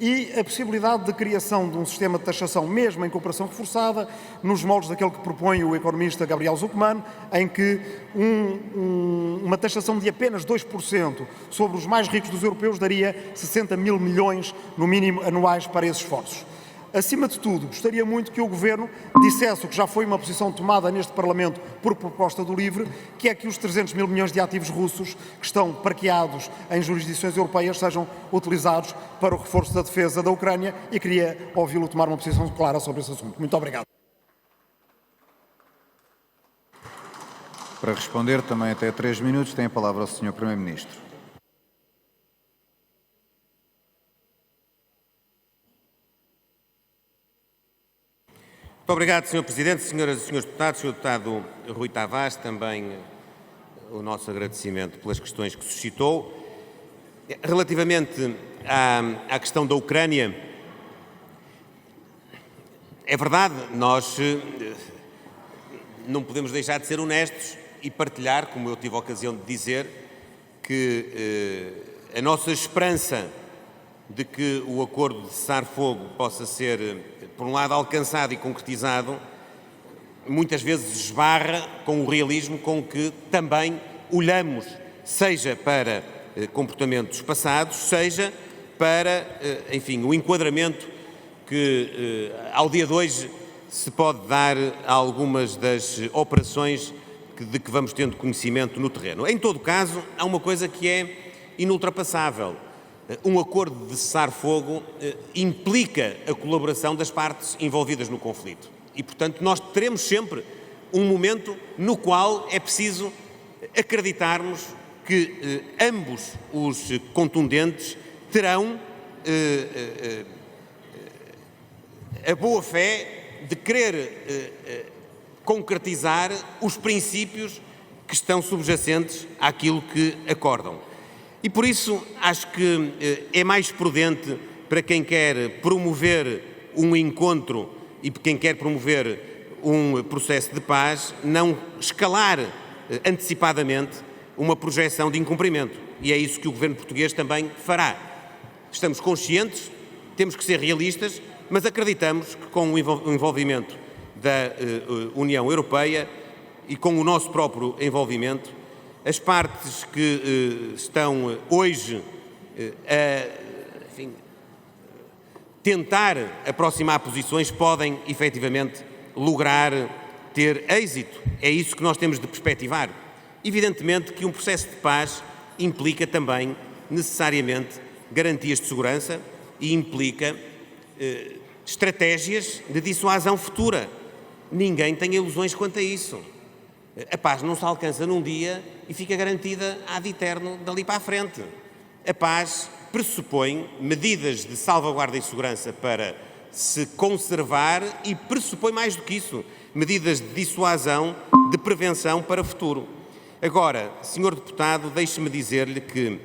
e a possibilidade de criação de um sistema de taxação, mesmo em cooperação reforçada, nos moldes daquele que propõe o economista Gabriel Zucman, em que uma taxação de apenas 2% sobre os mais ricos dos europeus daria 60 mil milhões, no mínimo, anuais para esses esforços. Acima de tudo, gostaria muito que o Governo dissesse o que já foi uma posição tomada neste Parlamento por proposta do LIVRE, que é que os 300 mil milhões de ativos russos que estão parqueados em jurisdições europeias sejam utilizados para o reforço da defesa da Ucrânia, e queria ouvi-lo tomar uma posição clara sobre esse assunto. Muito obrigado. para responder, também até 3 minutos. Tem a palavra o Sr. Primeiro-Ministro. Muito obrigado, Sr. Presidente, senhoras e senhores deputados, Sr. Deputado Rui Tavares, também o nosso agradecimento pelas questões que suscitou. Relativamente à questão da Ucrânia, é verdade, nós não podemos deixar de ser honestos e partilhar, como eu tive a ocasião de dizer, que a nossa esperança de que o acordo de cessar-fogo possa ser, por um lado, alcançado e concretizado, muitas vezes esbarra com o realismo com que também olhamos, seja para comportamentos passados, seja para, enfim, o enquadramento que ao dia de hoje se pode dar a algumas das operações de que vamos tendo conhecimento no terreno. Em todo caso, há uma coisa que é inultrapassável. Um acordo de cessar-fogo implica a colaboração das partes envolvidas no conflito. E, portanto, nós teremos sempre um momento no qual é preciso acreditarmos que ambos os contundentes terão a boa fé de querer concretizar os princípios que estão subjacentes àquilo que acordam. E por isso acho que é mais prudente para quem quer promover um encontro e para quem quer promover um processo de paz não escalar antecipadamente uma projeção de incumprimento. E é isso que o governo português também fará. Estamos conscientes, temos que ser realistas, mas acreditamos que com o envolvimento da União Europeia e com o nosso próprio envolvimento, as partes que estão hoje a tentar aproximar posições podem efetivamente lograr ter êxito. É isso que nós temos de perspectivar. Evidentemente que um processo de paz implica também, necessariamente, garantias de segurança e implica estratégias de dissuasão futura. Ninguém tem ilusões quanto a isso. A paz não se alcança num dia e fica garantida ad eterno dali para a frente. A paz pressupõe medidas de salvaguarda e segurança para se conservar e pressupõe mais do que isso, medidas de dissuasão, de prevenção para o futuro. Agora, Sr. Deputado, deixe-me dizer-lhe que,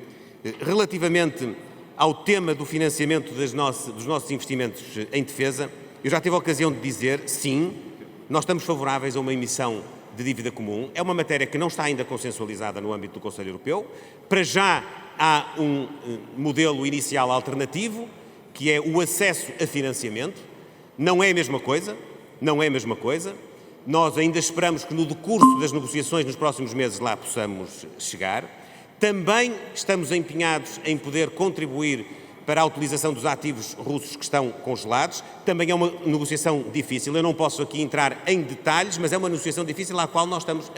relativamente ao tema do financiamento dos nossos investimentos em defesa, eu já tive a ocasião de dizer, sim, nós estamos favoráveis a uma emissão de dívida comum. É uma matéria que não está ainda consensualizada no âmbito do Conselho Europeu. Para já há um modelo inicial alternativo, que é o acesso a financiamento. Não é a mesma coisa, não é a mesma coisa. Nós ainda esperamos que no decurso das negociações nos próximos meses lá possamos chegar. Também estamos empenhados em poder contribuir para a utilização dos ativos russos que estão congelados. Também é uma negociação difícil. Eu não posso aqui entrar em detalhes, mas é uma negociação difícil à qual nós estamos...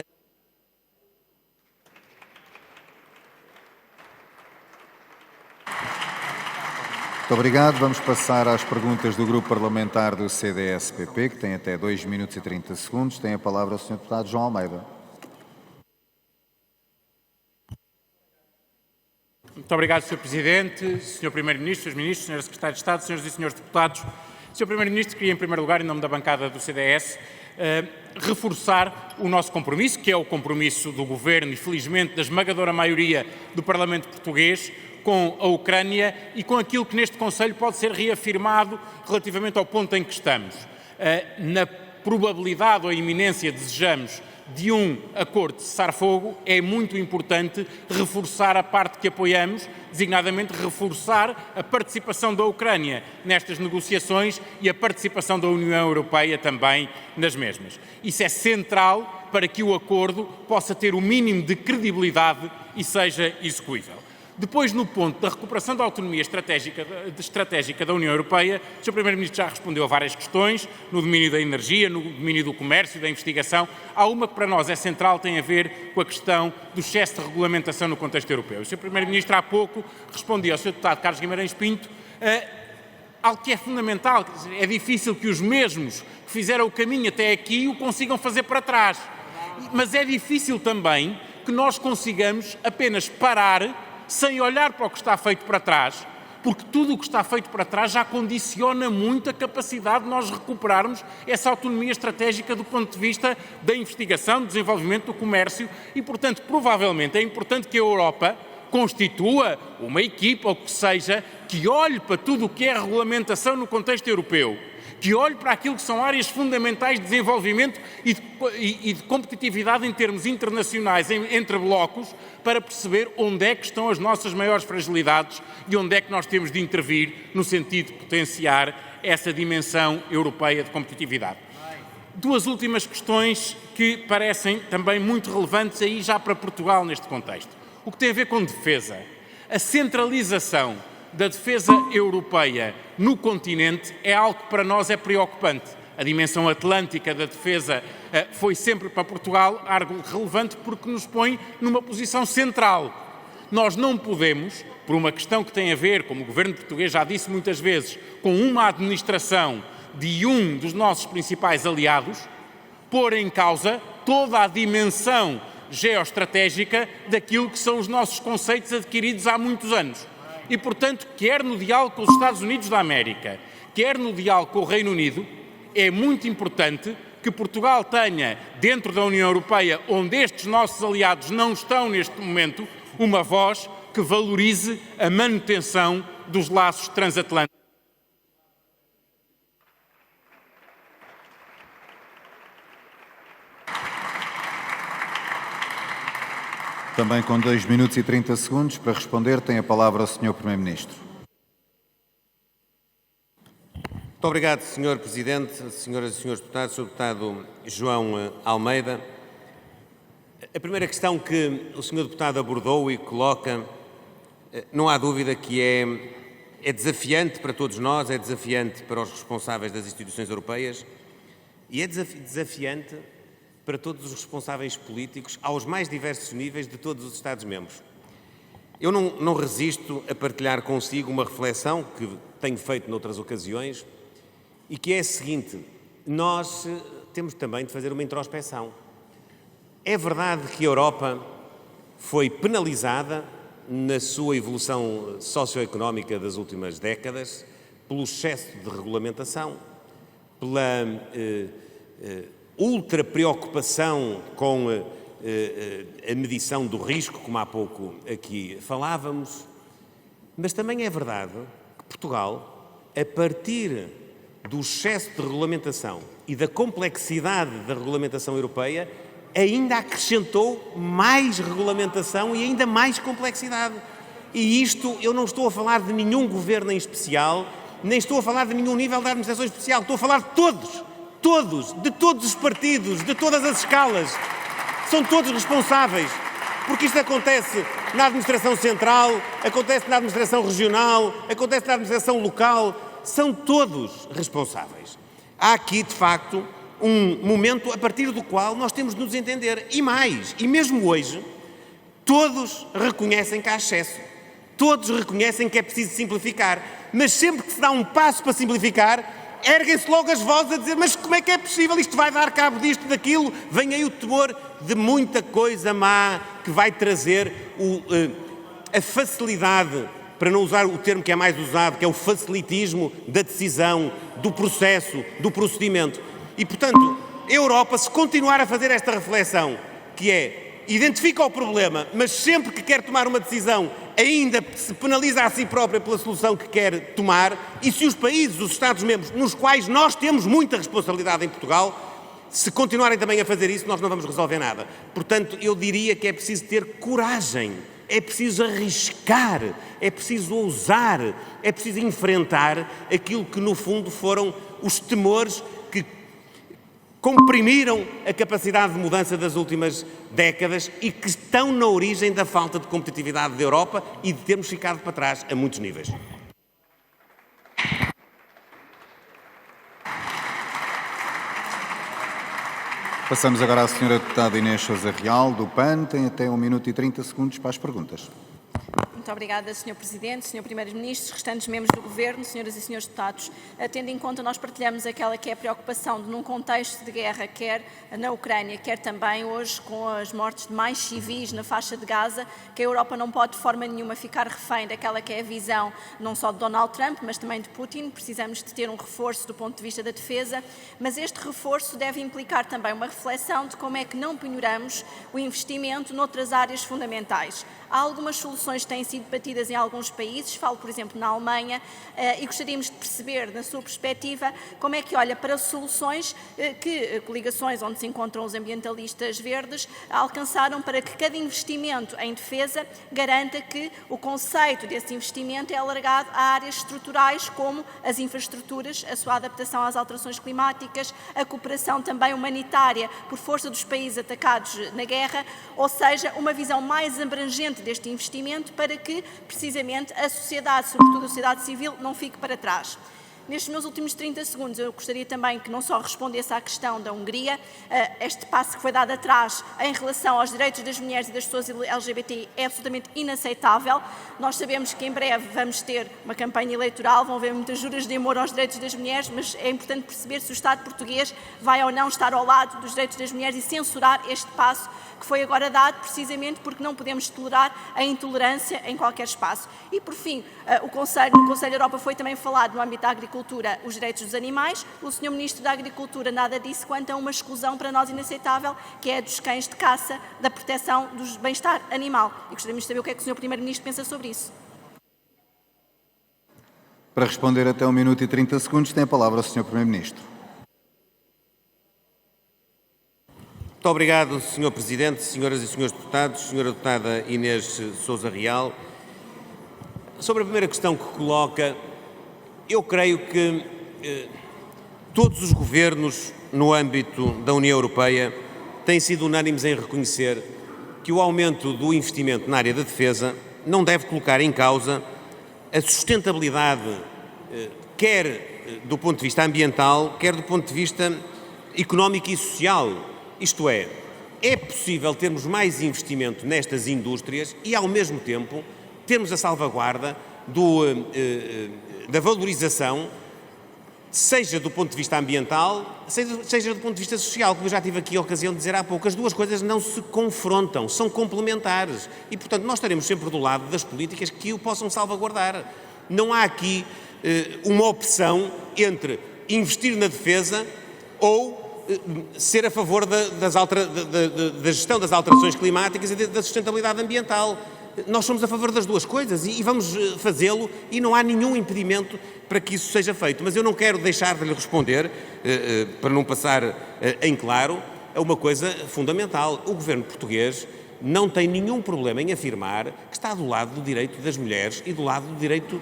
Muito obrigado. Vamos passar às perguntas do Grupo Parlamentar do CDS-PP, que tem até 2 minutos e 30 segundos. Tem a palavra o Sr. Deputado João Almeida. Muito obrigado, Sr. Presidente, Sr. Primeiro-Ministro, Srs. Ministros, Sra. Secretária de Estado, Sras. e Srs. Deputados. Sr. Primeiro-Ministro, queria, em primeiro lugar, em nome da bancada do CDS, reforçar o nosso compromisso, que é o compromisso do Governo e, felizmente, da esmagadora maioria do Parlamento português, com a Ucrânia e com aquilo que neste Conselho pode ser reafirmado relativamente ao ponto em que estamos. Na probabilidade ou iminência, desejamos, de um acordo de cessar-fogo, é muito importante reforçar a parte que apoiamos, designadamente reforçar a participação da Ucrânia nestas negociações e a participação da União Europeia também nas mesmas. Isso é central para que o acordo possa ter o mínimo de credibilidade e seja execuível. Depois, no ponto da recuperação da autonomia estratégica da União Europeia, o Sr. Primeiro-Ministro já respondeu a várias questões, no domínio da energia, no domínio do comércio, da investigação. Há uma que para nós é central, tem a ver com a questão do excesso de regulamentação no contexto europeu. O Sr. Primeiro-Ministro há pouco respondia ao Sr. Deputado Carlos Guimarães Pinto algo que é fundamental. É difícil que os mesmos que fizeram o caminho até aqui o consigam fazer para trás. mas é difícil também que nós consigamos apenas parar sem olhar para o que está feito para trás, porque tudo o que está feito para trás já condiciona muito a capacidade de nós recuperarmos essa autonomia estratégica do ponto de vista da investigação, do desenvolvimento, do comércio e, portanto, provavelmente é importante que a Europa constitua uma equipa, ou que seja, que olhe para tudo o que é regulamentação no contexto europeu, que olhe para aquilo que são áreas fundamentais de desenvolvimento e de competitividade em termos internacionais entre blocos, para perceber onde é que estão as nossas maiores fragilidades e onde é que nós temos de intervir no sentido de potenciar essa dimensão europeia de competitividade. Duas últimas questões que parecem também muito relevantes aí já para Portugal neste contexto. O que tem a ver com defesa. A centralização da defesa europeia no continente é algo que para nós é preocupante. A dimensão atlântica da defesa foi sempre para Portugal algo relevante porque nos põe numa posição central. Nós não podemos, por uma questão que tem a ver, como o governo português já disse muitas vezes, com uma administração de um dos nossos principais aliados, pôr em causa toda a dimensão geoestratégica daquilo que são os nossos conceitos adquiridos há muitos anos. E, portanto, quer no diálogo com os Estados Unidos da América, quer no diálogo com o Reino Unido, é muito importante que Portugal tenha, dentro da União Europeia, onde estes nossos aliados não estão neste momento, uma voz que valorize a manutenção dos laços transatlânticos. Também com 2 minutos e 30 segundos para responder, tem a palavra o Sr. Primeiro-Ministro. Muito obrigado, Sr. Presidente, senhoras e senhores deputados, Sr. Deputado João Almeida. A primeira questão que o Sr. Deputado abordou e coloca, não há dúvida que é desafiante para todos nós, é desafiante para os responsáveis das instituições europeias e é desafiante para todos os responsáveis políticos, aos mais diversos níveis de todos os Estados-membros. Eu não resisto a partilhar consigo uma reflexão que tenho feito noutras ocasiões e que é a seguinte: nós temos também de fazer uma introspeção. É verdade que a Europa foi penalizada na sua evolução socioeconómica das últimas décadas pelo excesso de regulamentação, pela ultra preocupação com a medição do risco, como há pouco aqui falávamos, mas também é verdade que Portugal, a partir do excesso de regulamentação e da complexidade da regulamentação europeia, ainda acrescentou mais regulamentação e ainda mais complexidade. E isto, eu não estou a falar de nenhum governo em especial, nem estou a falar de nenhum nível de administração especial, estou a falar de de todos os partidos, de todas as escalas. São todos responsáveis, porque isto acontece na administração central, acontece na administração regional, acontece na administração local, são todos responsáveis. Há aqui, de facto, um momento a partir do qual nós temos de nos entender. E mais, e mesmo hoje, todos reconhecem que há excesso, todos reconhecem que é preciso simplificar, mas sempre que se dá um passo para simplificar, erguem-se logo as vozes a dizer: mas como é que é possível? Isto vai dar cabo disto, daquilo. Vem aí o temor de muita coisa má que vai trazer a facilidade, para não usar o termo que é mais usado, que é o facilitismo da decisão, do processo, do procedimento. E, portanto, a Europa, se continuar a fazer esta reflexão, que é, identifica o problema, mas sempre que quer tomar uma decisão, ainda se penaliza a si própria pela solução que quer tomar, e se os países, os Estados-membros, nos quais nós temos muita responsabilidade em Portugal, se continuarem também a fazer isso, nós não vamos resolver nada. Portanto, eu diria que é preciso ter coragem, é preciso arriscar, é preciso ousar, é preciso enfrentar aquilo que, no fundo, foram os temores que comprimiram a capacidade de mudança das últimas décadas e que estão na origem da falta de competitividade da Europa e de termos ficado para trás a muitos níveis. Passamos agora à Sra. Deputada Inês Sousa Real, do PAN. Tem até 1 minuto e 30 segundos para as perguntas. Muito Muito obrigada, Sr. Presidente, Sr. Primeiro-Ministro, restantes membros do Governo, Senhoras e Senhores Deputados. Tendo em conta, nós partilhamos aquela que é a preocupação de, num contexto de guerra, quer na Ucrânia, quer também hoje com as mortes de mais civis na faixa de Gaza, que a Europa não pode de forma nenhuma ficar refém daquela que é a visão não só de Donald Trump, mas também de Putin. Precisamos de ter um reforço do ponto de vista da defesa, mas este reforço deve implicar também uma reflexão de como é que não penhoramos o investimento noutras áreas fundamentais. Há algumas soluções que têm sido debatidas em alguns países, falo, por exemplo, na Alemanha, e gostaríamos de perceber, na sua perspectiva, como é que olha para soluções que coligações onde se encontram os ambientalistas verdes alcançaram para que cada investimento em defesa garanta que o conceito desse investimento é alargado a áreas estruturais como as infraestruturas, a sua adaptação às alterações climáticas, a cooperação também humanitária por força dos países atacados na guerra, ou seja, uma visão mais abrangente deste investimento para que, precisamente, a sociedade, sobretudo a sociedade civil, não fique para trás. Nestes meus últimos 30 segundos, eu gostaria também que não só respondesse à questão da Hungria, este passo que foi dado atrás em relação aos direitos das mulheres e das pessoas LGBT é absolutamente inaceitável. Nós sabemos que em breve vamos ter uma campanha eleitoral, vão haver muitas juras de amor aos direitos das mulheres, mas é importante perceber se o Estado português vai ou não estar ao lado dos direitos das mulheres e censurar este passo que foi agora dado, precisamente porque não podemos tolerar a intolerância em qualquer espaço. E, por fim, no Conselho da Europa foi também falado no âmbito da agricultura os direitos dos animais. O Sr. Ministro da Agricultura nada disse quanto a uma exclusão para nós inaceitável, que é a dos cães de caça, da proteção do bem-estar animal. E gostaríamos de saber o que é que o Sr. Primeiro-Ministro pensa sobre isso. Para responder até 1 minuto e 30 segundos, tem a palavra o Sr. Primeiro-Ministro. Muito obrigado, Sr. Presidente, Senhoras e Senhores Deputados, Sra. Deputada Inês Sousa Real. Sobre a primeira questão que coloca, eu creio que todos os governos no âmbito da União Europeia têm sido unânimes em reconhecer que o aumento do investimento na área da defesa não deve colocar em causa a sustentabilidade, quer do ponto de vista ambiental, quer do ponto de vista económico e social. Isto é possível termos mais investimento nestas indústrias e, ao mesmo tempo, termos a salvaguarda da valorização, seja do ponto de vista ambiental, seja do ponto de vista social, como eu já tive aqui a ocasião de dizer há pouco. As duas coisas não se confrontam, são complementares e, portanto, nós estaremos sempre do lado das políticas que o possam salvaguardar. Não há aqui uma opção entre investir na defesa ou ser a favor da gestão das alterações climáticas e da sustentabilidade ambiental. Nós somos a favor das duas coisas e vamos fazê-lo e não há nenhum impedimento para que isso seja feito. Mas eu não quero deixar de lhe responder, para não passar em claro, a uma coisa fundamental. O governo português não tem nenhum problema em afirmar que está do lado do direito das mulheres e do lado do direito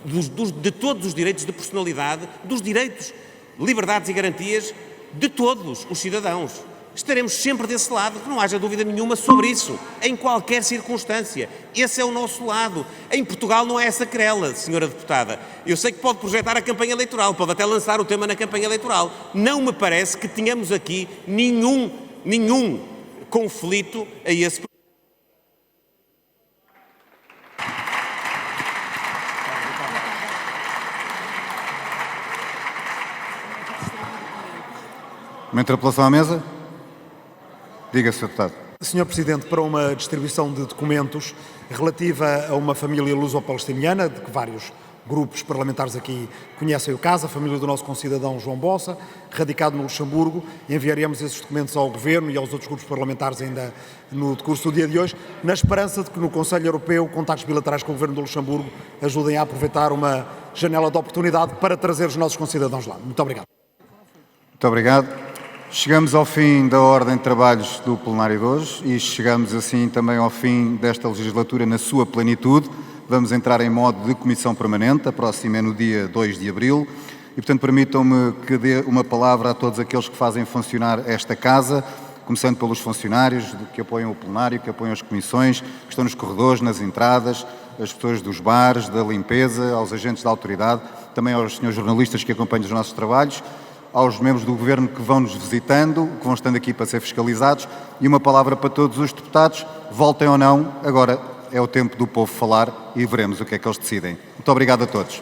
de todos os direitos de personalidade, dos direitos, liberdades e garantias de todos os cidadãos. Estaremos sempre desse lado, que não haja dúvida nenhuma sobre isso, em qualquer circunstância. Esse é o nosso lado. Em Portugal não há essa querela, senhora deputada. Eu sei que pode projetar a campanha eleitoral, pode até lançar o tema na campanha eleitoral. Não me parece que tenhamos aqui nenhum conflito a esse problema. Uma interpelação à mesa? Diga, Sr. Deputado. Sr. Presidente, para uma distribuição de documentos relativa a uma família luso-palestiniana, de que vários grupos parlamentares aqui conhecem o caso, a família do nosso concidadão João Bossa, radicado no Luxemburgo. Enviaremos esses documentos ao Governo e aos outros grupos parlamentares ainda no decurso do dia de hoje, na esperança de que no Conselho Europeu contactos bilaterais com o Governo do Luxemburgo ajudem a aproveitar uma janela de oportunidade para trazer os nossos concidadãos lá. Muito obrigado. Muito obrigado. Chegamos ao fim da ordem de trabalhos do plenário de hoje e chegamos assim também ao fim desta legislatura na sua plenitude. Vamos entrar em modo de comissão permanente, a próxima é no dia 2 de abril e, portanto, permitam-me que dê uma palavra a todos aqueles que fazem funcionar esta casa, começando pelos funcionários que apoiam o plenário, que apoiam as comissões, que estão nos corredores, nas entradas, as pessoas dos bares, da limpeza, aos agentes da autoridade, também aos senhores jornalistas que acompanham os nossos trabalhos, aos membros do Governo que vão nos visitando, que vão estando aqui para ser fiscalizados, e uma palavra para todos os deputados, voltem ou não, agora é o tempo do povo falar e veremos o que é que eles decidem. Muito obrigado a todos.